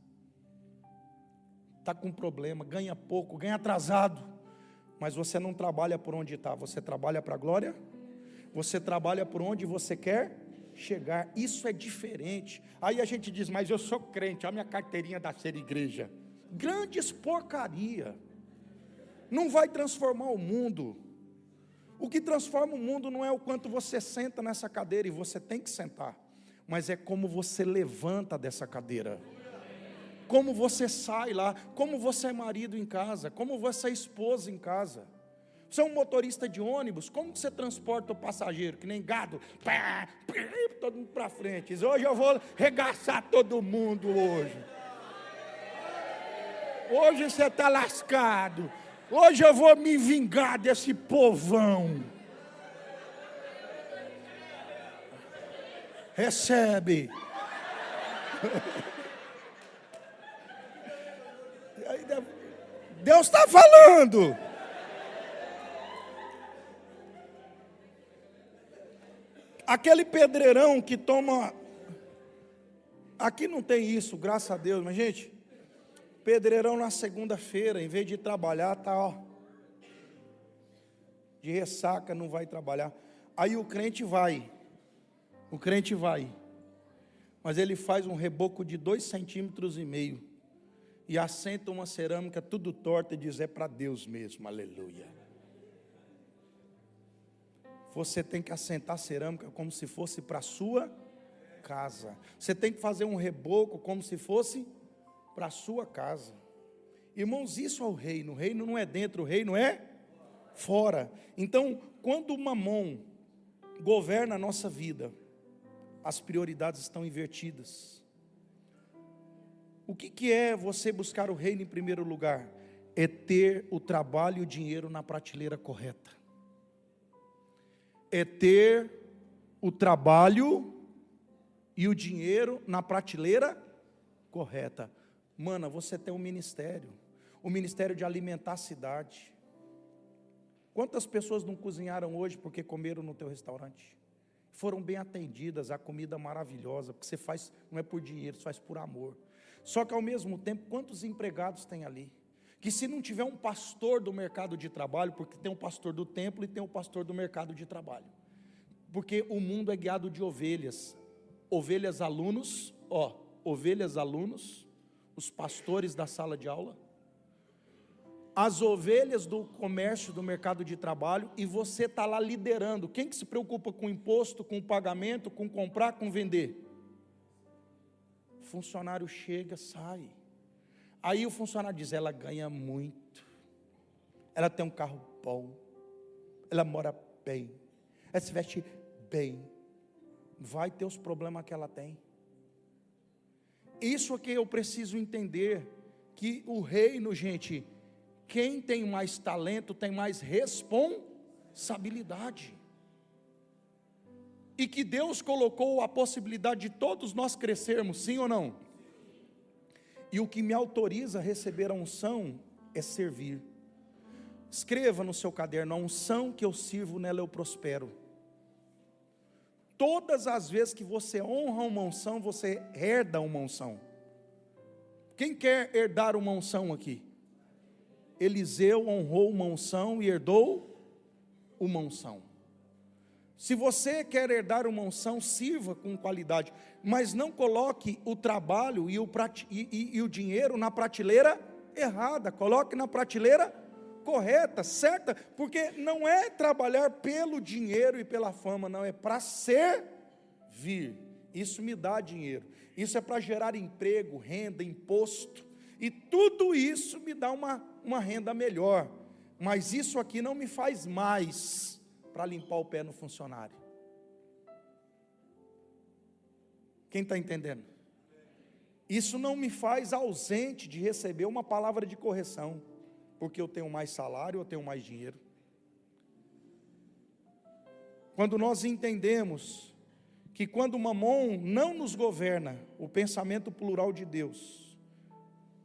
está com problema, ganha pouco, ganha atrasado, mas você não trabalha por onde está, você trabalha para a glória, você trabalha por onde você quer chegar. Isso é diferente. Aí a gente diz, mas eu sou crente, olha a minha carteirinha da ser igreja. Grandes porcaria, não vai transformar o mundo. O que transforma o mundo não é o quanto você senta nessa cadeira, e você tem que sentar, mas é como você levanta dessa cadeira, como você sai lá, como você é marido em casa, como você é esposa em casa. Você é um motorista de ônibus, como você transporta o passageiro? Que nem gado, pá, todo mundo para frente. Hoje eu vou regaçar todo mundo hoje. Hoje você está lascado. Hoje eu vou me vingar desse povão. Recebe. Deus está falando. Aquele pedreirão que toma. Aqui não tem isso, graças a Deus, mas gente, pedreirão na segunda-feira, em vez de trabalhar, tá ó, de ressaca, não vai trabalhar. Aí o crente vai, mas ele faz um reboco de 2,5 centímetros e assenta uma cerâmica tudo torta e diz, é para Deus mesmo, aleluia. Você tem que assentar a cerâmica como se fosse para a sua casa. Você tem que fazer um reboco como se fosse para a sua casa. Irmãos, isso é o reino. O reino não é dentro, o reino é fora. Então, quando o mamon governa a nossa vida, as prioridades estão invertidas. O que é você buscar o reino em primeiro lugar? É ter o trabalho e o dinheiro na prateleira correta. É ter o trabalho e o dinheiro na prateleira correta. Mana, você tem um ministério, o ministério de alimentar a cidade. Quantas pessoas não cozinharam hoje porque comeram no teu restaurante? Foram bem atendidas, a comida maravilhosa, porque você faz, não é por dinheiro, você faz por amor. Só que ao mesmo tempo, quantos empregados tem ali? Que se não tiver um pastor do mercado de trabalho, porque tem um pastor do templo e tem um pastor do mercado de trabalho. Porque o mundo é guiado de ovelhas. Ovelhas alunos, os pastores da sala de aula, as ovelhas do comércio, do mercado de trabalho, e você está lá liderando. Quem que se preocupa com imposto, com pagamento, com comprar, com vender? Funcionário chega, sai. Aí o funcionário diz, ela ganha muito, ela tem um carro bom, ela mora bem, ela se veste bem, vai ter os problemas que ela tem. Isso aqui eu preciso entender, que o reino, gente, quem tem mais talento tem mais responsabilidade. E que Deus colocou a possibilidade de todos nós crescermos, sim ou não? E o que me autoriza a receber a unção é servir. Escreva no seu caderno, a unção que eu sirvo, nela eu prospero. Todas as vezes que você honra uma unção, você herda uma unção. Quem quer herdar uma unção aqui? Eliseu honrou uma unção e herdou uma unção. Se você quer herdar uma unção, sirva com qualidade, mas não coloque o trabalho e o dinheiro na prateleira errada, coloque na prateleira correta, certa, porque não é trabalhar pelo dinheiro e pela fama, não, é para servir. Isso me dá dinheiro, isso é para gerar emprego, renda, imposto, e tudo isso me dá uma renda melhor, mas isso aqui não me faz mais para limpar o pé no funcionário. Quem está entendendo? Isso não me faz ausente de receber uma palavra de correção, porque eu tenho mais salário, eu tenho mais dinheiro. Quando nós entendemos que quando o mamon não nos governa, o pensamento plural de Deus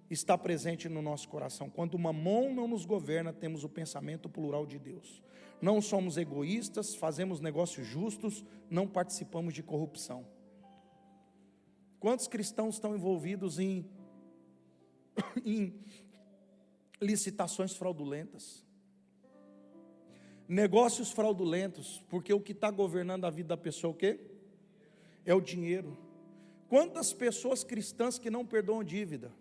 está presente no nosso coração. Quando o mamon não nos governa, temos o pensamento plural de Deus. Não somos egoístas, fazemos negócios justos, não participamos de corrupção. Quantos cristãos estão envolvidos em licitações fraudulentas, negócios fraudulentos, porque o que está governando a vida da pessoa é o quê? É o dinheiro. Quantas pessoas cristãs que não perdoam dívida?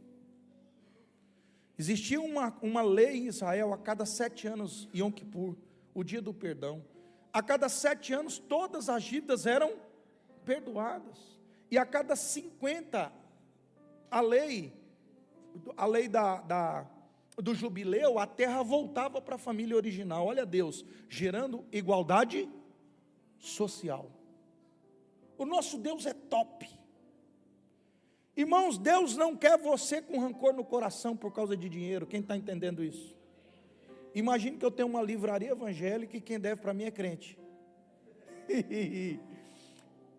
Existia uma lei em Israel, a cada 7 anos, Yom Kippur, o dia do perdão. A cada 7 anos, todas as dívidas eram perdoadas. E a cada 50, a lei do jubileu, a terra voltava para a família original. Olha Deus, gerando igualdade social. O nosso Deus é top. Irmãos, Deus não quer você com rancor no coração por causa de dinheiro. Quem está entendendo isso? Imagine que eu tenho uma livraria evangélica e quem deve para mim é crente.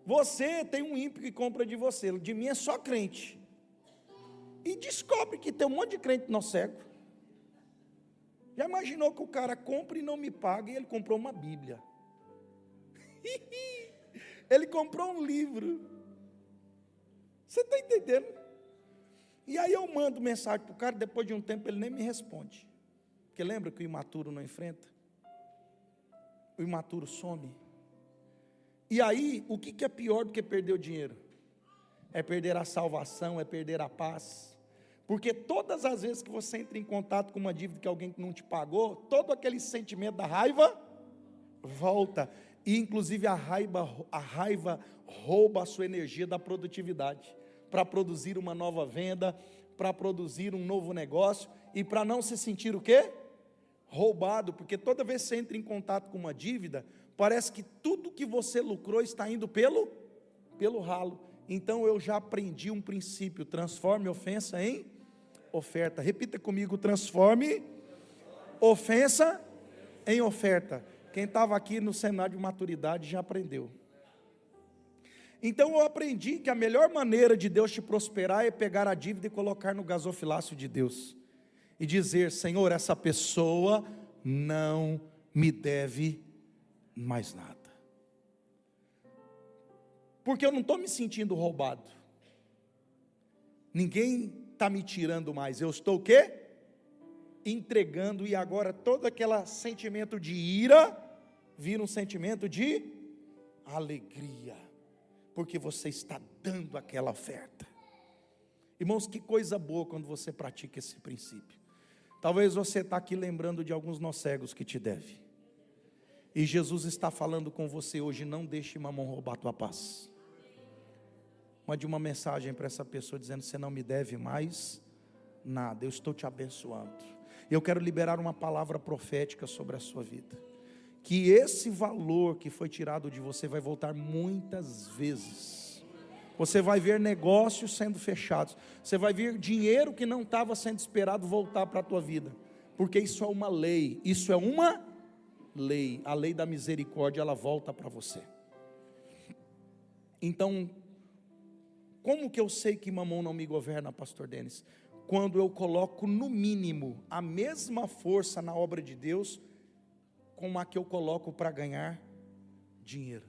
Você tem um ímpio que compra de você, de mim é só crente. E descobre que tem um monte de crente no cego. Já imaginou que o cara compra e não me paga e ele comprou uma Bíblia? Ele comprou um livro. Você está entendendo? E aí eu mando mensagem para o cara, depois de um tempo ele nem me responde. Porque lembra que o imaturo não enfrenta? O imaturo some. E aí, o que é pior do que perder o dinheiro? É perder a salvação, é perder a paz. Porque todas as vezes que você entra em contato com uma dívida que alguém não te pagou, todo aquele sentimento da raiva volta. E inclusive a raiva rouba a sua energia da produtividade, para produzir uma nova venda, para produzir um novo negócio, e para não se sentir o quê? Roubado, porque toda vez que você entra em contato com uma dívida, parece que tudo que você lucrou está indo pelo ralo. Então eu já aprendi um princípio: transforme ofensa em oferta. Repita comigo: transforme ofensa em oferta. Quem estava aqui no seminário de maturidade já aprendeu. Então eu aprendi que a melhor maneira de Deus te prosperar é pegar a dívida e colocar no gasofilácio de Deus. E dizer: Senhor, essa pessoa não me deve mais nada. Porque eu não estou me sentindo roubado. Ninguém está me tirando mais. Eu estou o quê? Entregando. E agora todo aquele sentimento de ira vira um sentimento de alegria. Porque você está dando aquela oferta. Irmãos, que coisa boa quando você pratica esse princípio. Talvez você está aqui lembrando de alguns nós cegos que te deve. E Jesus está falando com você hoje: não deixe mamão roubar a tua paz. Mande uma mensagem para essa pessoa dizendo: você não me deve mais nada, eu estou te abençoando. Eu quero liberar uma palavra profética sobre a sua vida. Que esse valor que foi tirado de você vai voltar muitas vezes. Você vai ver negócios sendo fechados. Você vai ver dinheiro que não estava sendo esperado voltar para a tua vida. Porque isso é uma lei. Isso é uma lei. A lei da misericórdia, ela volta para você. Então, como que eu sei que mamão não me governa, pastor Denis? Quando eu coloco no mínimo a mesma força na obra de Deus como a que eu coloco para ganhar dinheiro.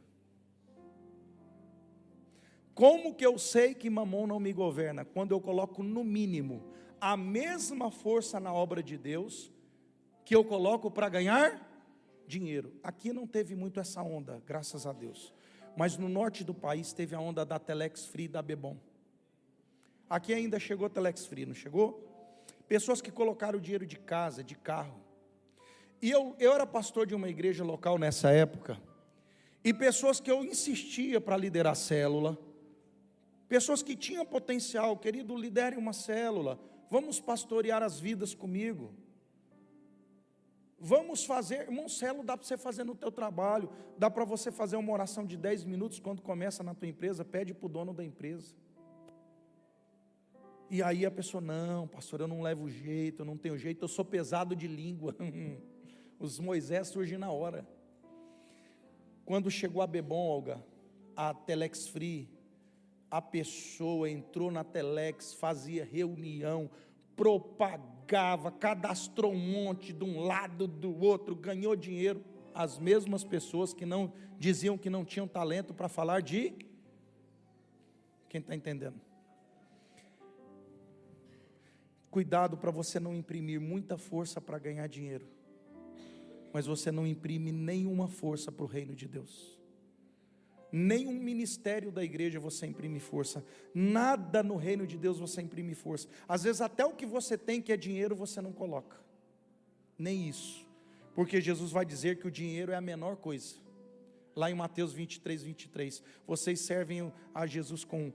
Como que eu sei que mamão não me governa? Quando eu coloco no mínimo a mesma força na obra de Deus que eu coloco para ganhar dinheiro. Aqui não teve muito essa onda, graças a Deus. Mas no norte do país teve a onda da Telex Free e da Bebom. Aqui ainda chegou a Telex Free, não chegou? Pessoas que colocaram dinheiro de casa, de carro. E eu era pastor de uma igreja local nessa época. E pessoas que eu insistia para liderar célula. Pessoas que tinham potencial: querido, lidere uma célula. Vamos pastorear as vidas comigo. Vamos fazer, irmão, célula dá para você fazer no teu trabalho. Dá para você fazer uma oração de 10 minutos quando começa na tua empresa. Pede para o dono da empresa. E aí a pessoa: não, pastor, eu não levo jeito, eu não tenho jeito, eu sou pesado de língua. Os Moisés surgem na hora. Quando chegou a Bebom, Olga, a Telex Free, a pessoa entrou na Telex, fazia reunião, propagava, cadastrou um monte de um lado do outro, ganhou dinheiro. As mesmas pessoas que não diziam que não tinham talento para falar de... Quem está entendendo? Cuidado para você não imprimir muita força para ganhar dinheiro, mas você não imprime nenhuma força para o reino de Deus. Nenhum ministério da igreja você imprime força. Nada no reino de Deus você imprime força. Às vezes até o que você tem, que é dinheiro, você não coloca. Nem isso. Porque Jesus vai dizer que o dinheiro é a menor coisa. Lá em Mateus 23, 23. Vocês servem a Jesus com...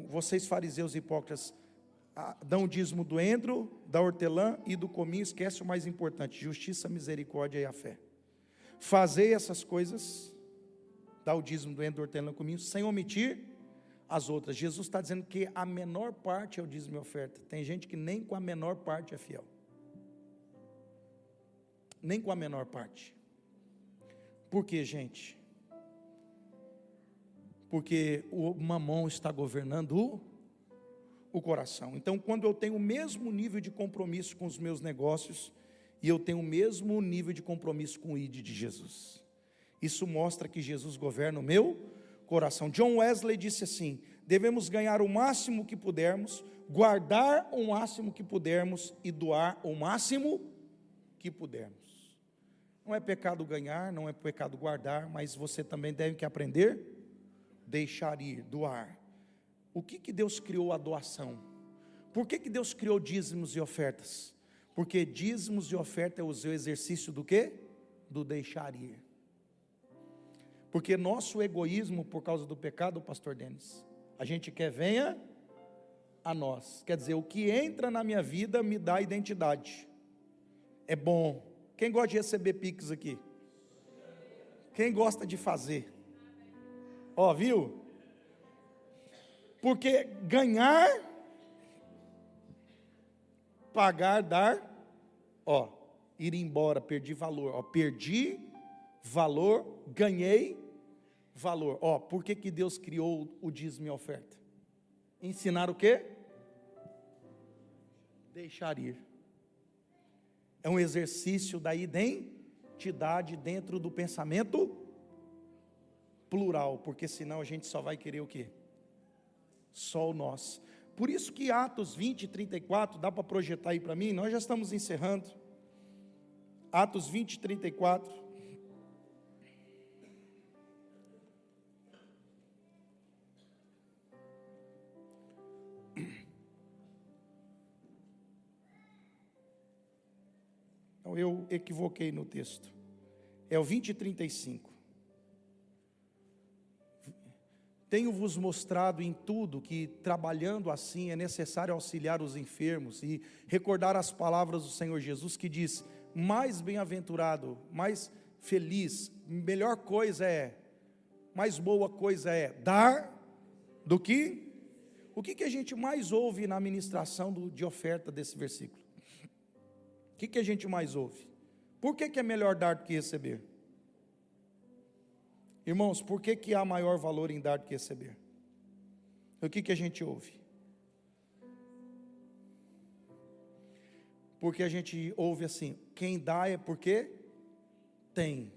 Vocês fariseus hipócritas, dão o dízimo do endro, da hortelã e do cominho. Esquece o mais importante: justiça, misericórdia e a fé. Fazei essas coisas, dá o dízimo do endro, da hortelã e do cominho, sem omitir as outras. Jesus está dizendo que a menor parte é o dízimo e oferta. Tem gente que nem com a menor parte é fiel. Nem com a menor parte. Por quê, gente? Porque o mamão está governando o coração. Então, quando eu tenho o mesmo nível de compromisso com os meus negócios, e eu tenho o mesmo nível de compromisso com o ID de Jesus, isso mostra que Jesus governa o meu coração. John Wesley disse assim: devemos ganhar o máximo que pudermos, guardar o máximo que pudermos e doar o máximo que pudermos. Não é pecado ganhar, não é pecado guardar, mas você também deve que aprender a deixar ir, doar. O que Deus criou a doação? Por que Deus criou dízimos e ofertas? Porque dízimos e oferta é o exercício do quê? Do deixar ir. Porque nosso egoísmo, por causa do pecado, pastor Denis, a gente quer venha a nós. Quer dizer, o que entra na minha vida me dá identidade. É bom. Quem gosta de receber Pix aqui? Quem gosta de fazer? Ó, viu? Porque ganhar, pagar, dar, ó, ir embora, perdi valor, ó, perdi valor, ganhei valor. Ó, por que Deus criou o dízimo e a oferta? Ensinar o quê? Deixar ir. É um exercício da identidade dentro do pensamento plural, porque senão a gente só vai querer o quê? Só o nosso. Por isso que Atos 20, 34, dá para projetar aí para mim? Nós já estamos encerrando. Atos 20, 34. Então eu equivoquei no texto. É o 20 e 35. Tenho-vos mostrado em tudo que, trabalhando assim, é necessário auxiliar os enfermos e recordar as palavras do Senhor Jesus, que diz: mais bem-aventurado, mais feliz, melhor coisa é, mais boa coisa é dar do que... O que a gente mais ouve na ministração de oferta desse versículo? O que a gente mais ouve? Por que é melhor dar do que receber? Irmãos, por que há maior valor em dar do que receber? O que a gente ouve? Porque a gente ouve assim: quem dá é porque tem.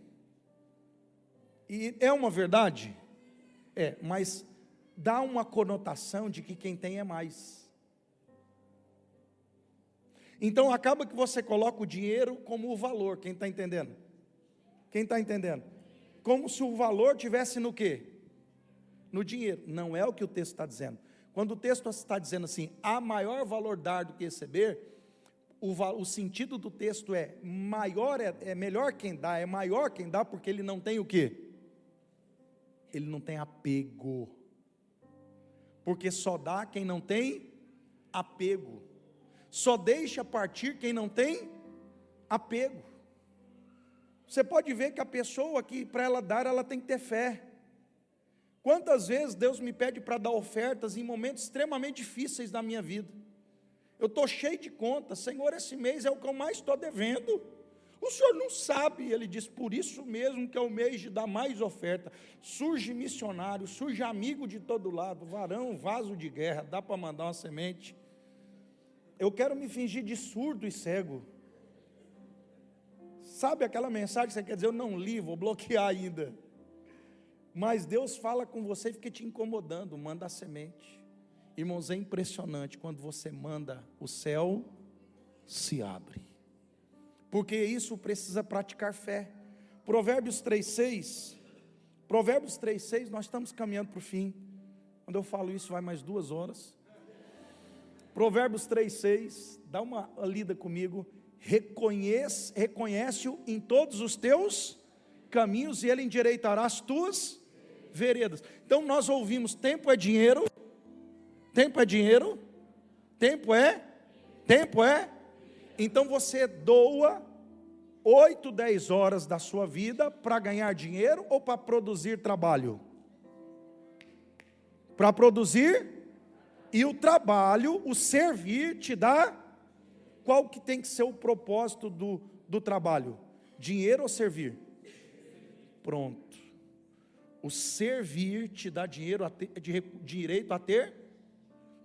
E é uma verdade? É, mas dá uma conotação de que quem tem é mais. Então acaba que você coloca o dinheiro como o valor. Quem está entendendo? Quem está entendendo? Como se o valor tivesse no quê? No dinheiro. Não é o que o texto está dizendo. Quando o texto está dizendo assim: há maior valor dar do que receber, o sentido do texto é: maior é melhor quem dá, é maior quem dá, porque ele não tem o quê? Ele não tem apego. Porque só dá quem não tem apego. Só deixa partir quem não tem apego. Você pode ver que a pessoa que, para ela dar, ela tem que ter fé. Quantas vezes Deus me pede para dar ofertas em momentos extremamente difíceis da minha vida? Eu estou cheio de contas. Senhor, esse mês é o que eu mais estou devendo. O Senhor não sabe. Ele diz: por isso mesmo que é o mês de dar mais oferta. Surge missionário, surge amigo de todo lado, varão, vaso de guerra, dá para mandar uma semente. Eu quero me fingir de surdo e cego. Sabe aquela mensagem que você quer dizer: eu não li, vou bloquear ainda. Mas Deus fala com você e fica te incomodando, manda a semente. Irmãos, é impressionante quando você manda, o céu se abre. Porque isso precisa praticar fé. Provérbios 3:6. Provérbios 3:6, nós estamos caminhando para o fim. Quando eu falo isso vai mais 2 horas. Provérbios 3:6, dá uma lida comigo. Reconhece-o em todos os teus caminhos e ele endireitará as tuas veredas. Então nós ouvimos, tempo é dinheiro, tempo é dinheiro, tempo é. Então você doa 8, 10 horas da sua vida para ganhar dinheiro ou para produzir trabalho? Para produzir, e o trabalho, o servir te dá, qual que tem que ser o propósito do trabalho? Dinheiro ou servir? Pronto. O servir te dá dinheiro, direito a ter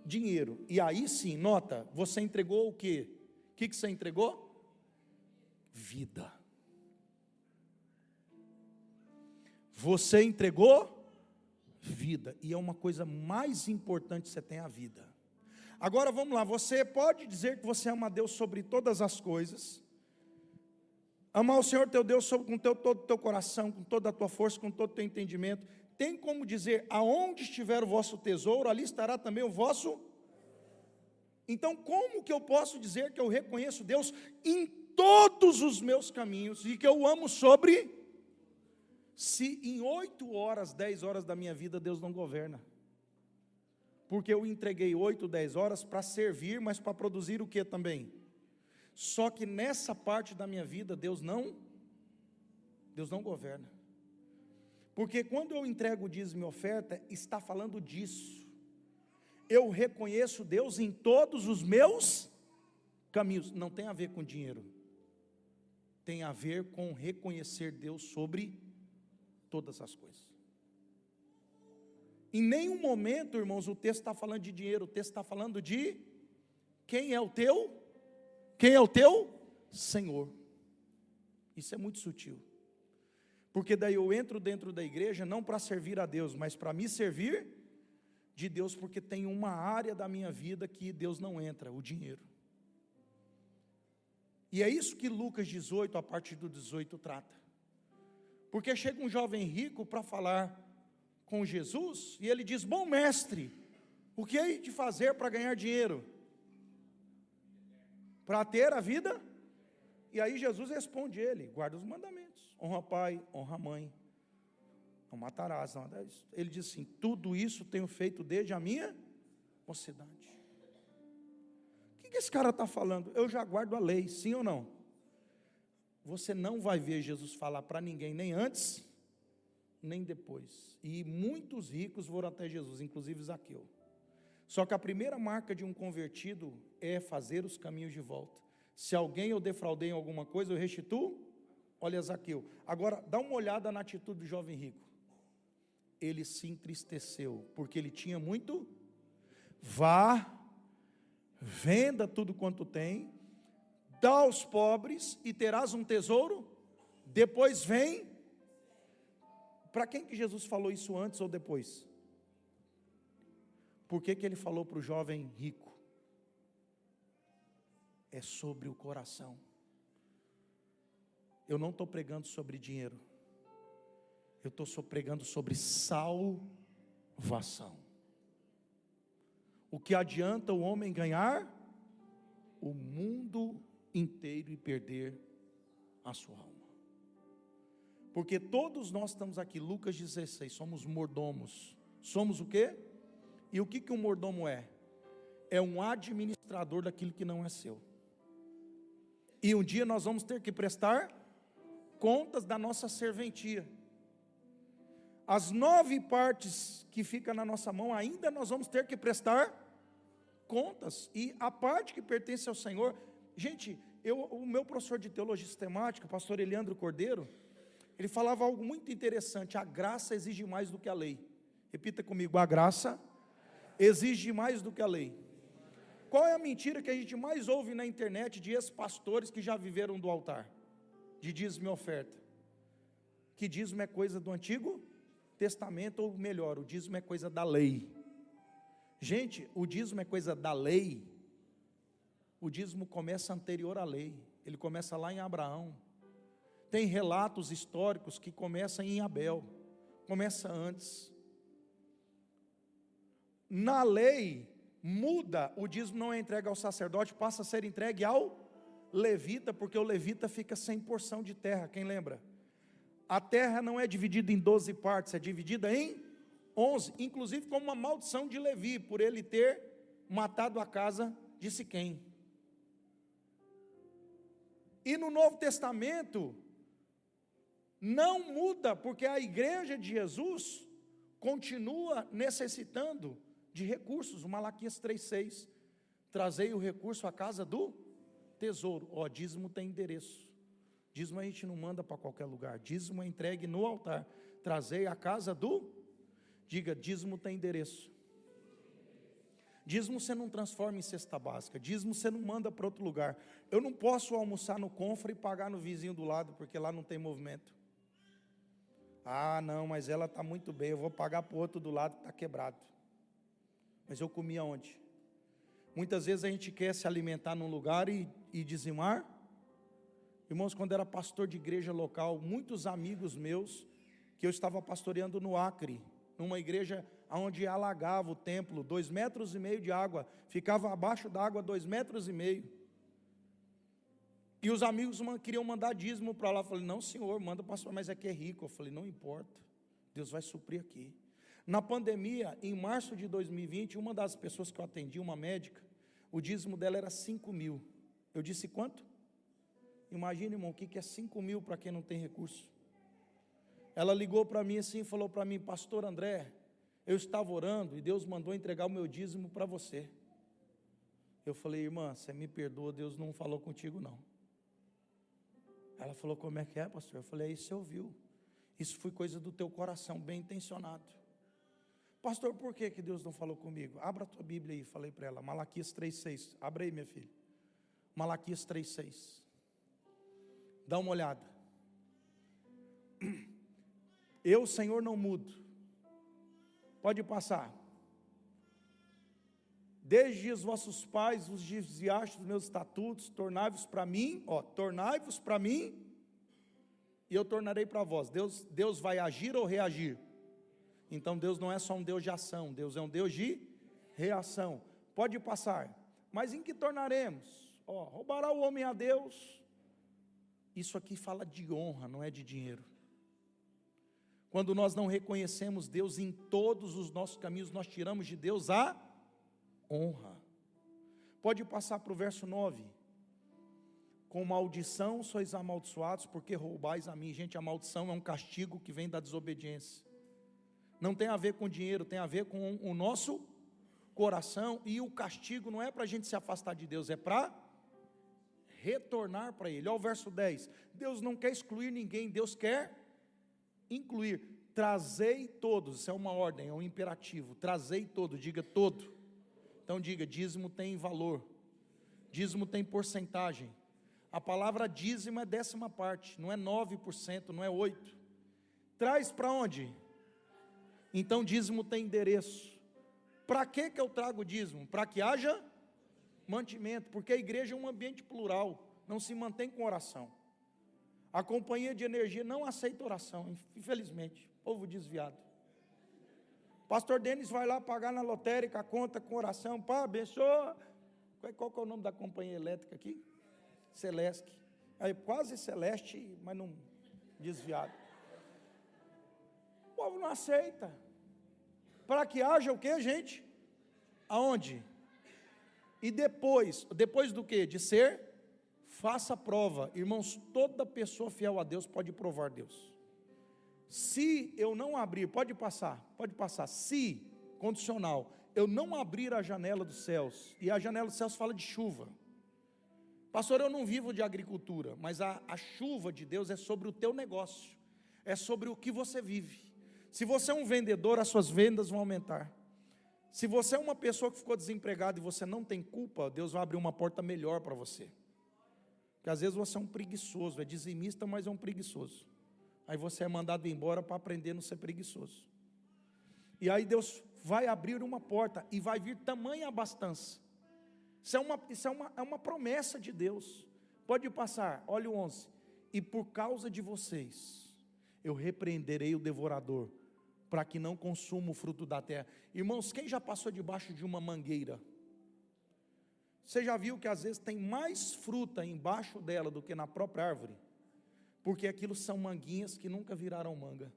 dinheiro. E aí sim, nota, você entregou o quê? O que você entregou? Vida. Você entregou vida. E é uma coisa mais importante, você tem a vida. Agora vamos lá, você pode dizer que você ama a Deus sobre todas as coisas, amar o Senhor teu Deus com todo o teu coração, com toda a tua força, com todo o teu entendimento. Tem como dizer, aonde estiver o vosso tesouro, ali estará também o vosso. Então como que eu posso dizer que eu reconheço Deus em todos os meus caminhos, e que eu amo sobre, se em 8 horas, 10 horas da minha vida Deus não governa? Porque eu entreguei 8, 10 horas para servir, mas para produzir o que também? Só que nessa parte da minha vida Deus não governa. Porque quando eu entrego o dízimo e oferta, está falando disso. Eu reconheço Deus em todos os meus caminhos. Não tem a ver com dinheiro. Tem a ver com reconhecer Deus sobre todas as coisas. Em nenhum momento, irmãos, o texto está falando de dinheiro, o texto está falando de quem é o teu Senhor. Isso é muito sutil. Porque daí eu entro dentro da igreja não para servir a Deus, mas para me servir de Deus, porque tem uma área da minha vida que Deus não entra, o dinheiro. E é isso que Lucas 18, a partir do 18, trata. Porque chega um jovem rico para falar com Jesus, e ele diz, bom mestre, o que hei de fazer para ganhar dinheiro? Para ter a vida? E aí Jesus responde ele, guarda os mandamentos, honra pai, honra mãe, não matarás, não. Ele diz assim, tudo isso tenho feito desde a minha mocidade. O que esse cara está falando? Eu já guardo a lei, sim ou não? Você não vai ver Jesus falar para ninguém, nem antes, nem depois. E muitos ricos foram até Jesus, inclusive Zaqueu. Só que a primeira marca de um convertido é fazer os caminhos de volta. Se alguém eu defraudei em alguma coisa, eu restituo. Olha Zaqueu. Agora, dá uma olhada na atitude do jovem rico. Ele se entristeceu, porque ele tinha muito. Vá, venda tudo quanto tem, dá aos pobres e terás um tesouro. Depois vem. Para quem que Jesus falou isso antes ou depois? Por que ele falou para o jovem rico? É sobre o coração. Eu não estou pregando sobre dinheiro. Eu estou só pregando sobre salvação. O que adianta o homem ganhar o mundo inteiro e perder a sua alma? Porque todos nós estamos aqui, Lucas 16, somos mordomos. Somos o quê? E o que um mordomo é? É um administrador daquilo que não é seu. E um dia nós vamos ter que prestar contas da nossa serventia. As 9 partes que ficam na nossa mão, ainda nós vamos ter que prestar contas. E a parte que pertence ao Senhor, gente, o meu professor de teologia sistemática, o pastor Eliandro Cordeiro, ele falava algo muito interessante, a graça exige mais do que a lei. Repita comigo, a graça exige mais do que a lei. Qual é a mentira que a gente mais ouve na internet de ex-pastores que já viveram do altar? De dízimo e oferta. Que dízimo é coisa do Antigo Testamento, ou melhor, o dízimo é coisa da lei. Gente, o dízimo é coisa da lei. O dízimo começa anterior à lei. Ele começa lá em Abraão. Tem relatos históricos que começam em Abel. Começa antes. Na lei, muda, o dízimo não é entregue ao sacerdote, passa a ser entregue ao levita, porque o levita fica sem porção de terra, quem lembra? A terra não é dividida em 12 partes, é dividida em 11, inclusive como uma maldição de Levi, por ele ter matado a casa de Siquém. E no Novo Testamento, não muda, porque a igreja de Jesus continua necessitando de recursos. O Malaquias 3,6, trazei o recurso à casa do tesouro. Dízimo tem endereço. Dízimo a gente não manda para qualquer lugar. Dízimo é entregue no altar. Trazei a casa do, diga, dízimo tem endereço. Dízimo você não transforma em cesta básica. Dízimo você não manda para outro lugar. Eu não posso almoçar no Confra e pagar no vizinho do lado, porque lá não tem movimento. Não, mas ela está muito bem, eu vou pagar para o outro do lado que está quebrado. Mas eu comi aonde? Muitas vezes a gente quer se alimentar num lugar e dizimar. Irmãos, quando era pastor de igreja local, muitos amigos meus, que eu estava pastoreando no Acre, numa igreja onde alagava o templo, 2,5 metros de água, ficava abaixo da água 2,5 metros. E os amigos queriam mandar dízimo para lá. Eu falei, não senhor, manda pastor, mas aqui é rico. Eu falei, não importa, Deus vai suprir aqui. Na pandemia, em março de 2020, uma das pessoas que eu atendi, uma médica, o dízimo dela era 5 mil. Eu disse, quanto? Imagina, irmão, o que é 5 mil para quem não tem recurso? Ela ligou para mim assim e falou para mim, pastor André, eu estava orando e Deus mandou entregar o meu dízimo para você. Eu falei, irmã, você me perdoa, Deus não falou contigo não. Ela falou, como é que é, pastor? Eu falei, isso você ouviu. Isso foi coisa do teu coração, bem intencionado. Pastor, por que Deus não falou comigo? Abra a tua Bíblia aí, falei para ela, Malaquias 3,6. Abre aí, minha filha. Malaquias 3,6. Dá uma olhada. Eu, Senhor, não mudo. Pode passar. Desde os vossos pais os desviastes dos meus estatutos, tornai-vos para mim, tornai-vos para mim, e eu tornarei para vós. Deus vai agir ou reagir? Então Deus não é só um Deus de ação, Deus é um Deus de reação. Pode passar. Mas em que tornaremos? Roubará o homem a Deus? Isso aqui fala de honra, não é de dinheiro. Quando nós não reconhecemos Deus em todos os nossos caminhos, nós tiramos de Deus a honra. Pode passar para o verso 9. Com maldição sois amaldiçoados, porque roubais a mim. Gente, a maldição é um castigo que vem da desobediência. Não tem a ver com dinheiro, tem a ver com o nosso coração. E o castigo não é para a gente se afastar de Deus, é para retornar para Ele. Olha o verso 10. Deus não quer excluir ninguém, Deus quer incluir. Trazei todos, isso é uma ordem, é um imperativo. Trazei todo, diga todo. Então diga, dízimo tem valor, dízimo tem porcentagem. A palavra dízimo é 10ª parte, não é 9%, não é 8%. Traz para onde? Então dízimo tem endereço. Para que eu trago dízimo? Para que haja mantimento, porque a igreja é um ambiente plural, não se mantém com oração. A companhia de energia não aceita oração, infelizmente, povo desviado. Pastor Denis vai lá pagar na lotérica a conta com oração, pá, abençoa. Qual que é o nome da companhia elétrica aqui? Celeste. Aí, quase celeste, mas não desviado. O povo não aceita. Para que haja o que, gente? Aonde? E depois do que? De ser, faça prova. Irmãos, toda pessoa fiel a Deus pode provar Deus. Se eu não abrir, pode passar, se, condicional, eu não abrir a janela dos céus, e a janela dos céus fala de chuva. Pastor, eu não vivo de agricultura, mas a chuva de Deus é sobre o teu negócio, é sobre o que você vive. Se você é um vendedor, as suas vendas vão aumentar. Se você é uma pessoa que ficou desempregada e você não tem culpa, Deus vai abrir uma porta melhor para você. Porque às vezes você é um preguiçoso, é dizimista, mas é um preguiçoso. Aí você é mandado embora para aprender a não ser preguiçoso. E aí Deus vai abrir uma porta e vai vir tamanha abastança. Isso é uma promessa de Deus. Pode passar, olha o 11. E por causa de vocês, eu repreenderei o devorador, para que não consuma o fruto da terra. Irmãos, quem já passou debaixo de uma mangueira? Você já viu que às vezes tem mais fruta embaixo dela do que na própria árvore? Porque aquilo são manguinhas que nunca viraram manga.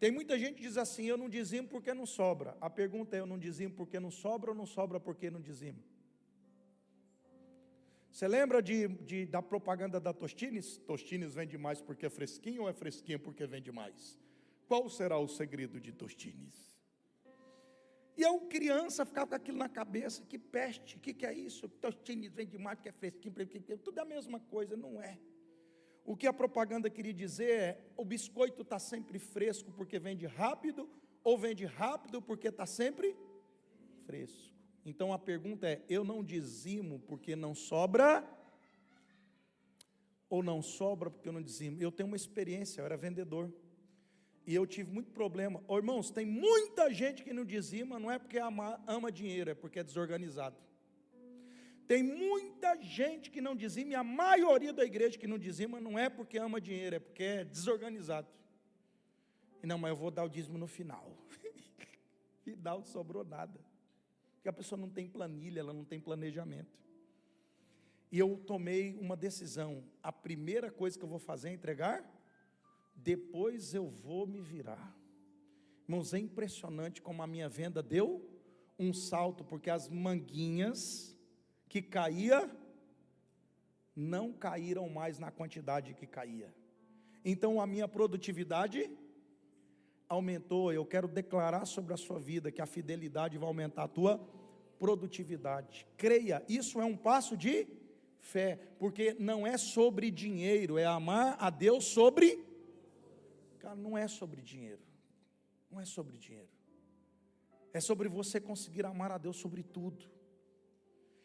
Tem muita gente que diz assim, eu não dizimo porque não sobra. A pergunta é, eu não dizimo porque não sobra ou não sobra porque não dizimo? Você lembra da propaganda da Tostines? Tostines vende mais porque é fresquinho ou é fresquinho porque vende mais? Qual será o segredo de Tostines? E eu, criança, ficava com aquilo na cabeça, que peste, que é isso? Tostines vende mais porque é fresquinho, tudo é a mesma coisa, não é. O que a propaganda queria dizer é, o biscoito está sempre fresco porque vende rápido, ou vende rápido porque está sempre fresco. Então a pergunta é, eu não dizimo porque não sobra, ou não sobra porque eu não dizimo? Eu tenho uma experiência, eu era vendedor, e eu tive muito problema. Irmãos, tem muita gente que não dizima, não é porque ama dinheiro, é porque é desorganizado. Tem muita gente que não dizima, e a maioria da igreja que não dizima não é porque ama dinheiro, é porque é desorganizado. E não, mas eu vou dar o dízimo no final. E dá, não sobrou nada. Porque a pessoa não tem planilha, ela não tem planejamento. E eu tomei uma decisão, a primeira coisa que eu vou fazer é entregar, depois eu vou me virar. Irmãos, é impressionante como a minha venda deu um salto, porque as manguinhas que caía, não caíram mais na quantidade que caía. Então a minha produtividade aumentou. Eu quero declarar sobre a sua vida que a fidelidade vai aumentar a tua produtividade. Creia, isso é um passo de fé, porque não é sobre dinheiro, é amar a Deus sobre... Cara, não é sobre dinheiro, não é sobre dinheiro. É sobre você conseguir amar a Deus sobre tudo.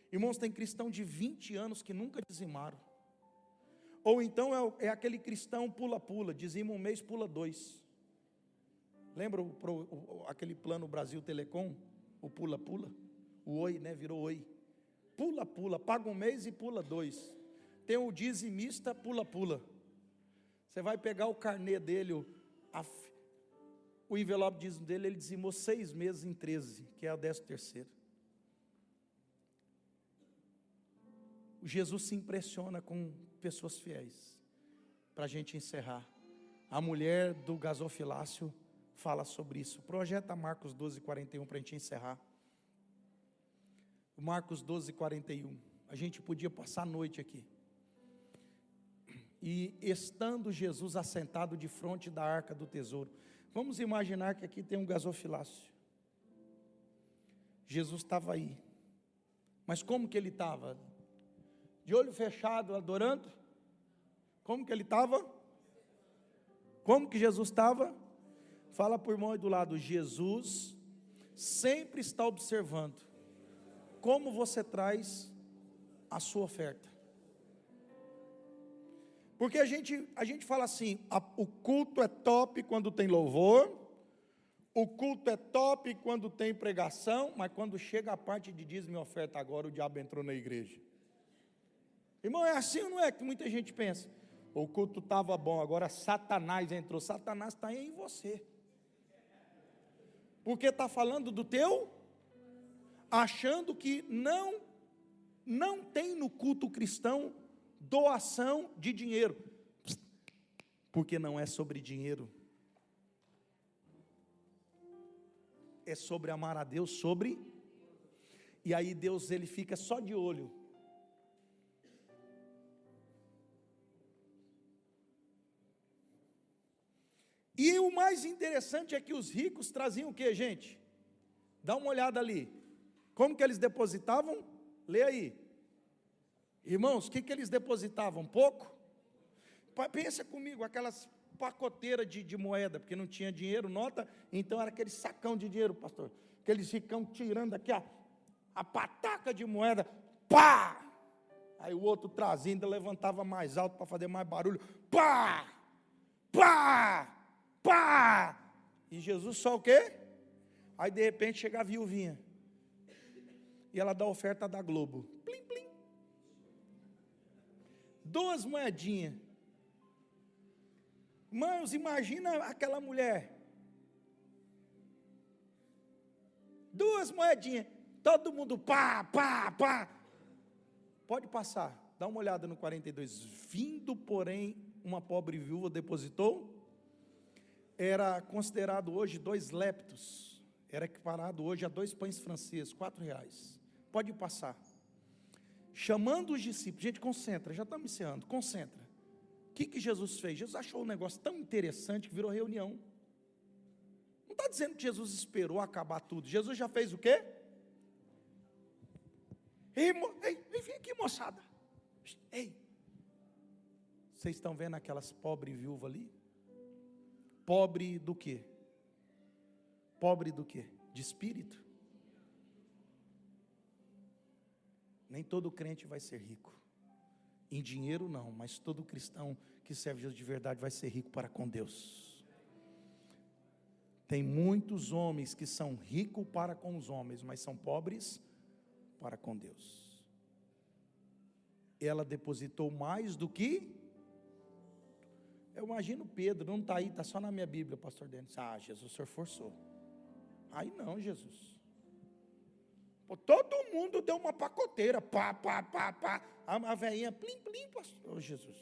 Irmãos, tem cristão de 20 anos que nunca dizimaram. Ou então é aquele cristão pula-pula, dizima um mês, pula 2. Lembra aquele plano Brasil Telecom? O pula-pula? O oi, né? Virou oi. Pula-pula, paga um mês e pula 2. Tem o dizimista pula-pula. Você vai pegar o carnê dele, o envelope dízimo dele, ele dizimou 6 meses em 13, que é o 13º. Jesus se impressiona com pessoas fiéis. Para a gente encerrar, a mulher do gasofilácio fala sobre isso. Projeta Marcos 12:41 para a gente encerrar. Marcos 12:41. A gente podia passar a noite aqui. E estando Jesus assentado de frente da arca do tesouro. Vamos imaginar que aqui tem um gasofilácio. Jesus estava aí. Mas como que ele estava? De olho fechado, adorando? Como que ele estava? Como que Jesus estava? Fala para o irmão aí do lado, Jesus sempre está observando como você traz a sua oferta. Porque a gente fala assim, o culto é top quando tem louvor, o culto é top quando tem pregação, mas quando chega a parte de dízimo e oferta, agora o diabo entrou na igreja. Irmão, é assim ou não é que muita gente pensa? O culto estava bom, agora Satanás entrou. Satanás está em você. Porque está falando do teu, achando que não tem no culto cristão doação de dinheiro. Porque não é sobre dinheiro. É sobre amar a Deus, sobre... E aí Deus, ele fica só de olho. E o mais interessante é que os ricos traziam o que, gente? Dá uma olhada ali. Como que eles depositavam? Lê aí. Irmãos, o que eles depositavam? Pouco? Pensa comigo, aquelas pacoteiras de moeda, porque não tinha dinheiro, nota, então era aquele sacão de dinheiro, pastor. Que eles ficam tirando aqui a pataca de moeda, pá! Aí o outro trazia, ainda levantava mais alto para fazer mais barulho, pá! Pá! Pá! E Jesus só o quê? Aí de repente chega a viuvinha. E ela dá a oferta da Globo. Plim, plim. 2 moedinhas. Irmãos, imagina aquela mulher. 2 moedinhas. Todo mundo pá, pá, pá. Pode passar. Dá uma olhada no 42. Vindo, porém, uma pobre viúva depositou. Era considerado hoje 2 leptos. Era equiparado hoje a 2 pães franceses, R$4. Pode passar. Chamando os discípulos. Gente, concentra, já estamos encerrando. Concentra. O que Jesus fez? Jesus achou um negócio tão interessante que virou reunião. Não está dizendo que Jesus esperou acabar tudo. Jesus já fez o quê? Ei, vem aqui, moçada. Ei, vocês estão vendo aquelas pobres viúvas ali? Pobre do quê? Pobre do quê? De espírito. Nem todo crente vai ser rico. Em dinheiro não, mas todo cristão que serve Jesus de verdade vai ser rico para com Deus. Tem muitos homens que são ricos para com os homens, mas são pobres para com Deus. Ela depositou mais do que... Eu imagino Pedro, não está aí, está só na minha Bíblia, pastor Denis. Ah, Jesus, o senhor forçou. Aí não, Jesus. Pô, todo mundo deu uma pacoteira, pá, pá, pá, pá. A velhinha, plim, plim, pastor. Oh, Jesus.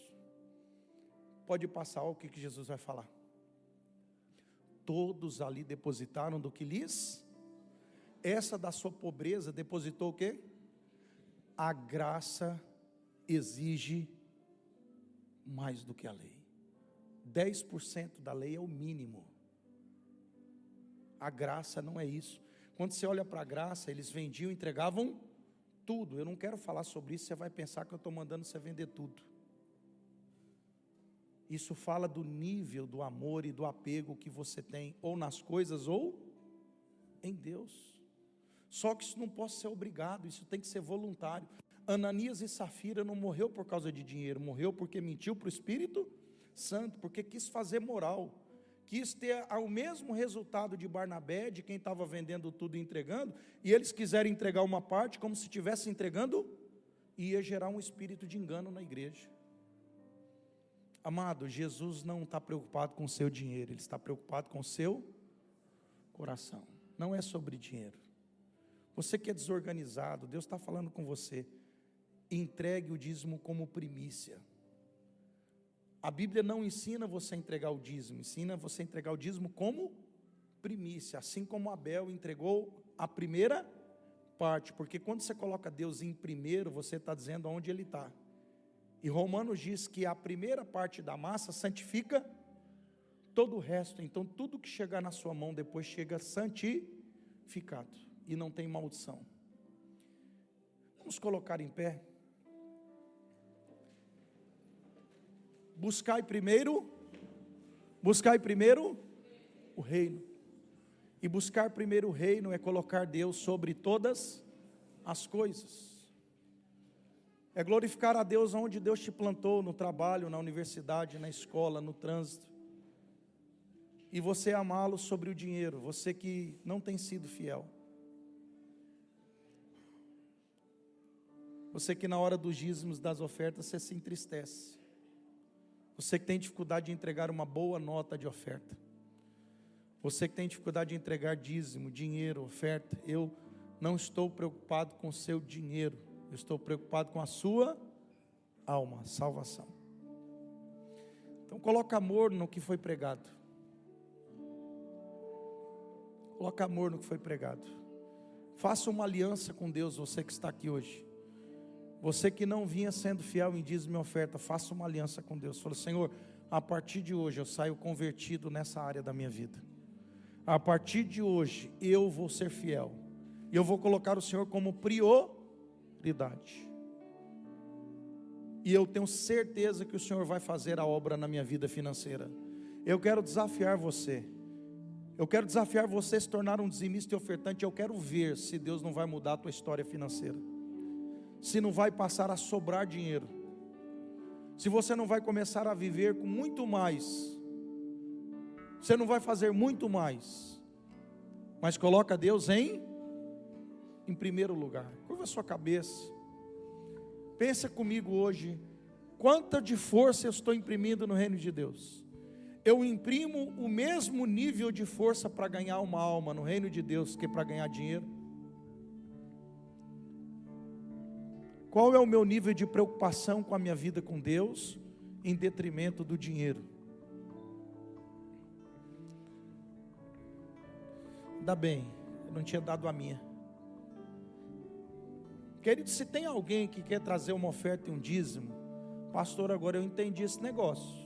Pode passar, olha o que Jesus vai falar. Todos ali depositaram do que lhes... Essa da sua pobreza depositou o quê? A graça exige mais do que a lei. 10% da lei é o mínimo. A graça não é isso. Quando você olha para a graça, eles vendiam, entregavam tudo. Eu não quero falar sobre isso, você vai pensar que eu estou mandando você vender tudo. Isso fala do nível do amor e do apego que você tem, ou nas coisas, ou em Deus. Só que isso não pode ser obrigado, isso tem que ser voluntário. Ananias e Safira não morreu por causa de dinheiro, morreu porque mentiu para o Espírito Santo, porque quis fazer moral, quis ter o mesmo resultado de Barnabé, de quem estava vendendo tudo e entregando, e eles quiseram entregar uma parte como se estivesse entregando, e ia gerar um espírito de engano na igreja. Amado, Jesus não está preocupado com o seu dinheiro, Ele está preocupado com o seu coração. Não é sobre dinheiro. Você que é desorganizado, Deus está falando com você. Entregue o dízimo como primícia. A Bíblia não ensina você a entregar o dízimo, ensina você a entregar o dízimo como primícia, assim como Abel entregou a primeira parte, porque quando você coloca Deus em primeiro, você está dizendo onde Ele está. E Romanos diz que a primeira parte da massa santifica todo o resto, então tudo que chegar na sua mão depois chega santificado, e não tem maldição. Vamos colocar em pé. Buscai primeiro o reino. E buscar primeiro o reino é colocar Deus sobre todas as coisas. É glorificar a Deus onde Deus te plantou, no trabalho, na universidade, na escola, no trânsito. E você amá-lo sobre o dinheiro, você que não tem sido fiel. Você que na hora dos dízimos, das ofertas, você se entristece. Você que tem dificuldade de entregar uma boa nota de oferta. Você que tem dificuldade de entregar dízimo, dinheiro, oferta. Eu não estou preocupado com o seu dinheiro. Eu estou preocupado com a sua alma, salvação. Então coloca amor no que foi pregado. Coloca amor no que foi pregado. Faça uma aliança com Deus, você que está aqui hoje. Você que não vinha sendo fiel em dízimo e oferta, faça uma aliança com Deus. Fala, Senhor, a partir de hoje eu saio convertido nessa área da minha vida. A partir de hoje eu vou ser fiel. E eu vou colocar o Senhor como prioridade. E eu tenho certeza que o Senhor vai fazer a obra na minha vida financeira. Eu quero desafiar você. Eu quero desafiar você a se tornar um dizimista e ofertante. Eu quero ver se Deus não vai mudar a tua história financeira. Se não vai passar a sobrar dinheiro. Se você não vai começar a viver com muito mais. Você não vai fazer muito mais. mas coloca Deus em primeiro lugar. Curva a sua cabeça. Pensa comigo hoje, quanta de força eu estou imprimindo no reino de Deus? Eu imprimo o mesmo nível de força para ganhar uma alma no reino de Deus que para ganhar dinheiro? Qual é o meu nível de preocupação com a minha vida com Deus, em detrimento do dinheiro? Ainda bem, eu não tinha dado a minha. Querido, se tem alguém que quer trazer uma oferta e um dízimo, pastor, agora eu entendi esse negócio.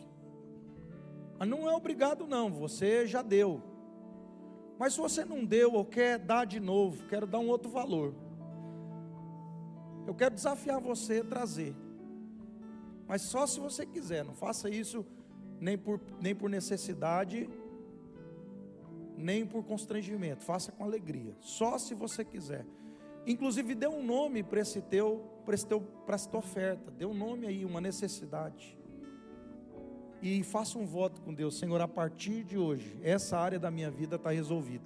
Mas não é obrigado não, você já deu. Mas se você não deu ou quer dar de novo, quero dar um outro valor. Eu quero desafiar você a trazer. Mas só se você quiser, não faça isso nem por necessidade, nem por constrangimento, faça com alegria, só se você quiser. Inclusive dê um nome para essa tua oferta, dê um nome aí, uma necessidade. E faça um voto com Deus: Senhor, a partir de hoje, essa área da minha vida está resolvida.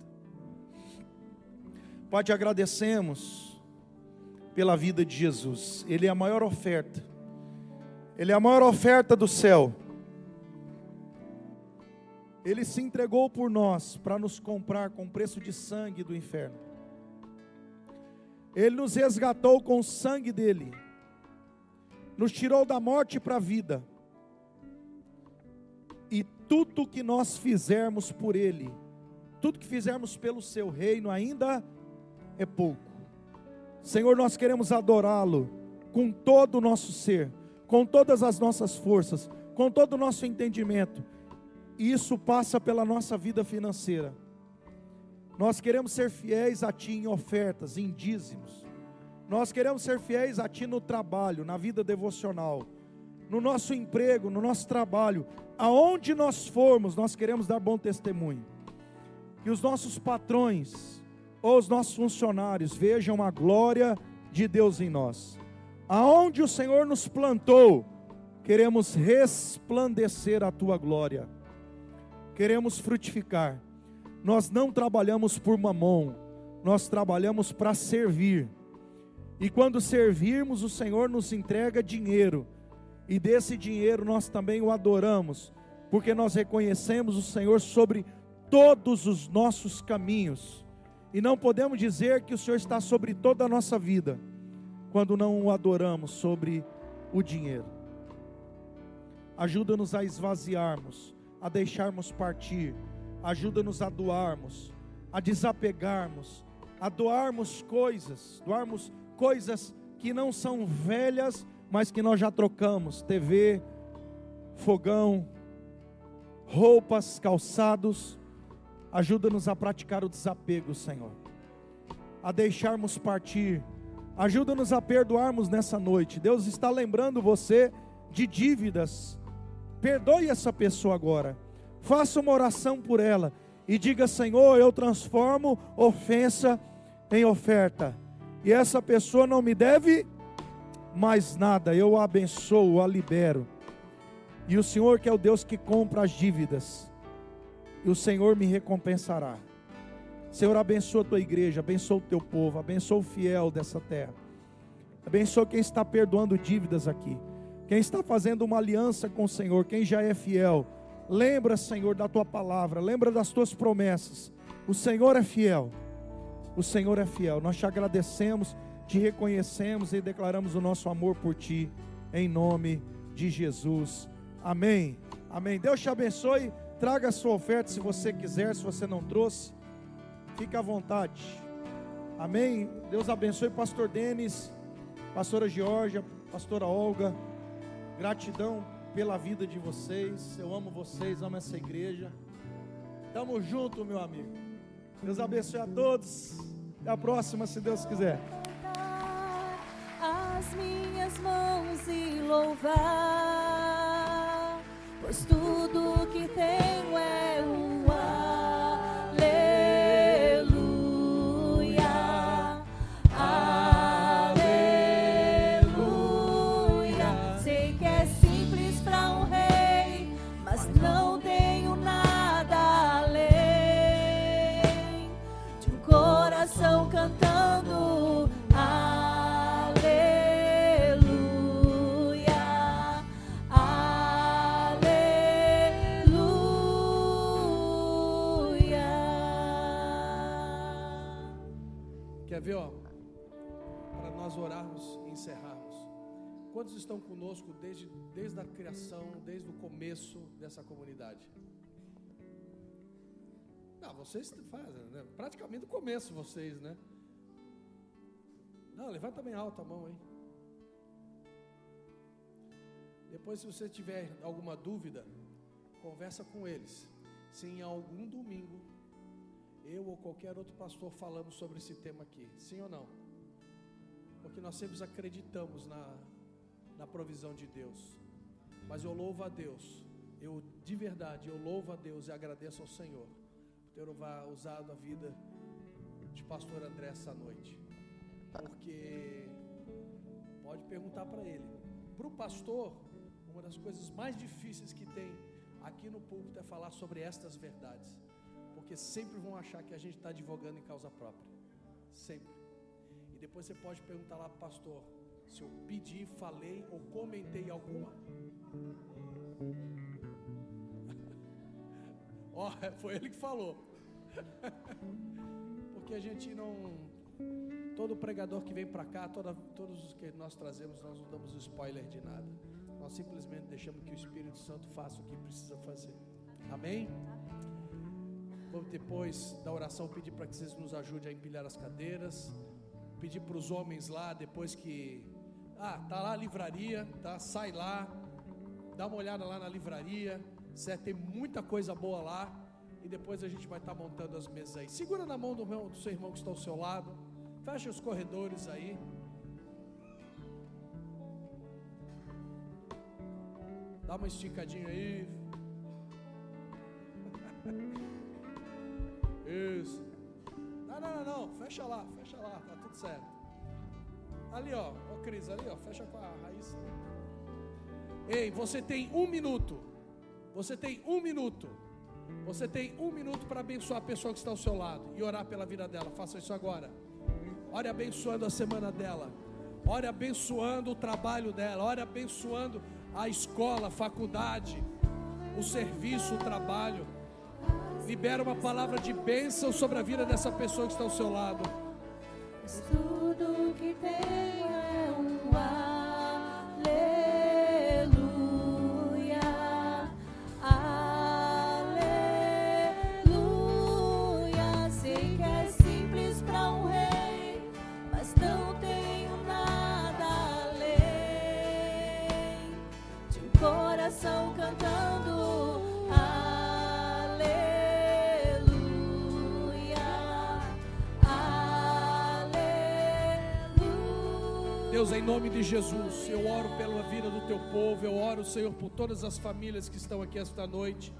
Pai, te agradecemos pela vida de Jesus. Ele é a maior oferta. Ele é a maior oferta do céu. Ele se entregou por nós para nos comprar com preço de sangue do inferno. Ele nos resgatou com o sangue dele. Nos tirou da morte para a vida. E tudo que nós fizermos por ele, tudo que fizermos pelo seu reino ainda é pouco. Senhor, nós queremos adorá-lo com todo o nosso ser, com todas as nossas forças, com todo o nosso entendimento. E isso passa pela nossa vida financeira. Nós queremos ser fiéis a Ti em ofertas, em dízimos. Nós queremos ser fiéis a Ti no trabalho, na vida devocional, no nosso emprego, no nosso trabalho. Aonde nós formos, nós queremos dar bom testemunho. Que os nossos patrões ou os nossos funcionários vejam a glória de Deus em nós. Aonde o Senhor nos plantou, queremos resplandecer a Tua glória. Queremos frutificar. Nós não trabalhamos por mamão, nós trabalhamos para servir. E quando servirmos, o Senhor nos entrega dinheiro. E desse dinheiro nós também o adoramos, porque nós reconhecemos o Senhor sobre todos os nossos caminhos. E não podemos dizer que o Senhor está sobre toda a nossa vida, quando não o adoramos sobre o dinheiro. Ajuda-nos a esvaziarmos, a deixarmos partir. Ajuda-nos a doarmos, a desapegarmos, a doarmos coisas que não são velhas, mas que nós já trocamos: TV, fogão, roupas, calçados. Ajuda-nos a praticar o desapego, Senhor, a deixarmos partir. Ajuda-nos a perdoarmos nessa noite. Deus está lembrando você de dívidas. Perdoe essa pessoa agora. Faça uma oração por ela e diga: Senhor, eu transformo ofensa em oferta. E essa pessoa não me deve mais nada. Eu a abençoo, a libero. E o Senhor, que é o Deus que compra as dívidas, e o Senhor me recompensará. Senhor, abençoa a tua igreja, abençoa o teu povo, abençoa o fiel dessa terra. Abençoa quem está perdoando dívidas aqui, quem está fazendo uma aliança com o Senhor, quem já é fiel. Lembra, Senhor, da tua palavra, lembra das tuas promessas. O Senhor é fiel, o Senhor é fiel. Nós te agradecemos, te reconhecemos e declaramos o nosso amor por ti, em nome de Jesus. Amém, amém. Deus te abençoe. Traga a sua oferta se você quiser. Se você não trouxe, fique à vontade. Amém. Deus abençoe pastor Denis, pastora Georgia, pastora Olga. Gratidão pela vida de vocês. Eu amo vocês, amo essa igreja. Tamo junto, meu amigo. Deus abençoe a todos. Até a próxima, se Deus quiser. As minhas mãos e louvar, pois tudo que tenho é o aleluia, aleluia. Sei que é simples para um rei, mas não tenho nada além de coração cantando aleluia, aleluia. Quer ver, ó? Para nós orarmos e encerrarmos. Quantos estão conosco desde a criação, desde o começo dessa comunidade? Não, vocês fazem, né? Praticamente do começo vocês, né? Não, levanta bem alto a mão, hein? Depois, se você tiver alguma dúvida, conversa com eles. Se em algum domingo eu ou qualquer outro pastor falamos sobre esse tema aqui, sim ou não? Porque nós sempre acreditamos na provisão de Deus. Mas eu louvo a Deus, de verdade, eu louvo a Deus e agradeço ao Senhor por ter usado a vida de pastor André essa noite. Porque pode perguntar para ele. Para o pastor, uma das coisas mais difíceis que tem aqui no púlpito é falar sobre estas verdades, porque sempre vão achar que a gente está advogando em causa própria, sempre. E depois você pode perguntar lá para o pastor, se eu pedi, falei ou comentei alguma. Ó, foi ele que falou. Porque a gente não... Todo pregador que vem para cá, todos os que nós trazemos, nós não damos spoiler de nada. Nós simplesmente deixamos que o Espírito Santo faça o que precisa fazer. Amém? Vamos depois da oração pedir para que vocês nos ajudem a empilhar as cadeiras. Pedir para os homens lá, depois que... tá lá a livraria, tá? Sai lá, dá uma olhada lá na livraria, certo? Tem muita coisa boa lá. E depois a gente vai estar montando as mesas aí. Segura na mão do seu irmão que está ao seu lado. Fecha os corredores aí. Dá uma esticadinha aí. Isso. Não. Fecha lá, tá tudo certo. Ali, ó, Cris, ali, ó, fecha com a raiz. Ei, você tem 1 minuto. Você tem 1 minuto. Você tem 1 minuto para abençoar a pessoa que está ao seu lado e orar pela vida dela. Faça isso agora. Ore abençoando a semana dela. Ore abençoando o trabalho dela. Ore abençoando a escola, a faculdade, o serviço, o trabalho. Libera uma palavra de bênção sobre a vida dessa pessoa que está ao seu lado. Tudo que tenho é um aleluia. Sei que é simples para um rei, mas não tenho nada além de um coração cantando Deus, em nome de Jesus, eu oro pela vida do teu povo, eu oro, Senhor, por todas as famílias que estão aqui esta noite,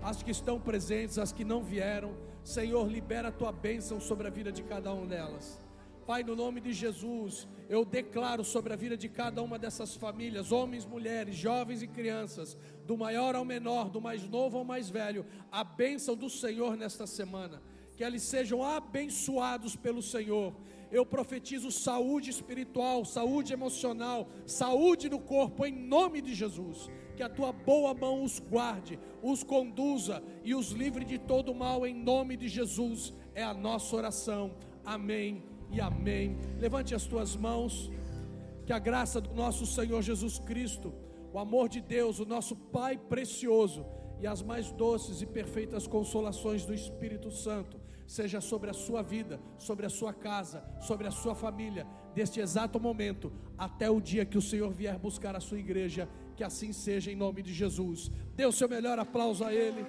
as que estão presentes, as que não vieram. Senhor, libera a tua bênção sobre a vida de cada uma delas. Pai, no nome de Jesus, eu declaro sobre a vida de cada uma dessas famílias, homens, mulheres, jovens e crianças, do maior ao menor, do mais novo ao mais velho, a bênção do Senhor nesta semana, que eles sejam abençoados pelo Senhor. Eu profetizo saúde espiritual, saúde emocional, saúde no corpo, em nome de Jesus. Que a tua boa mão os guarde, os conduza e os livre de todo mal, em nome de Jesus. É a nossa oração. Amém e amém. Levante as tuas mãos. Que a graça do nosso Senhor Jesus Cristo, o amor de Deus, o nosso Pai precioso, e as mais doces e perfeitas consolações do Espírito Santo seja sobre a sua vida, sobre a sua casa, sobre a sua família, deste exato momento, até o dia que o Senhor vier buscar a sua igreja. Que assim seja, em nome de Jesus. Dê o seu melhor aplauso a Ele.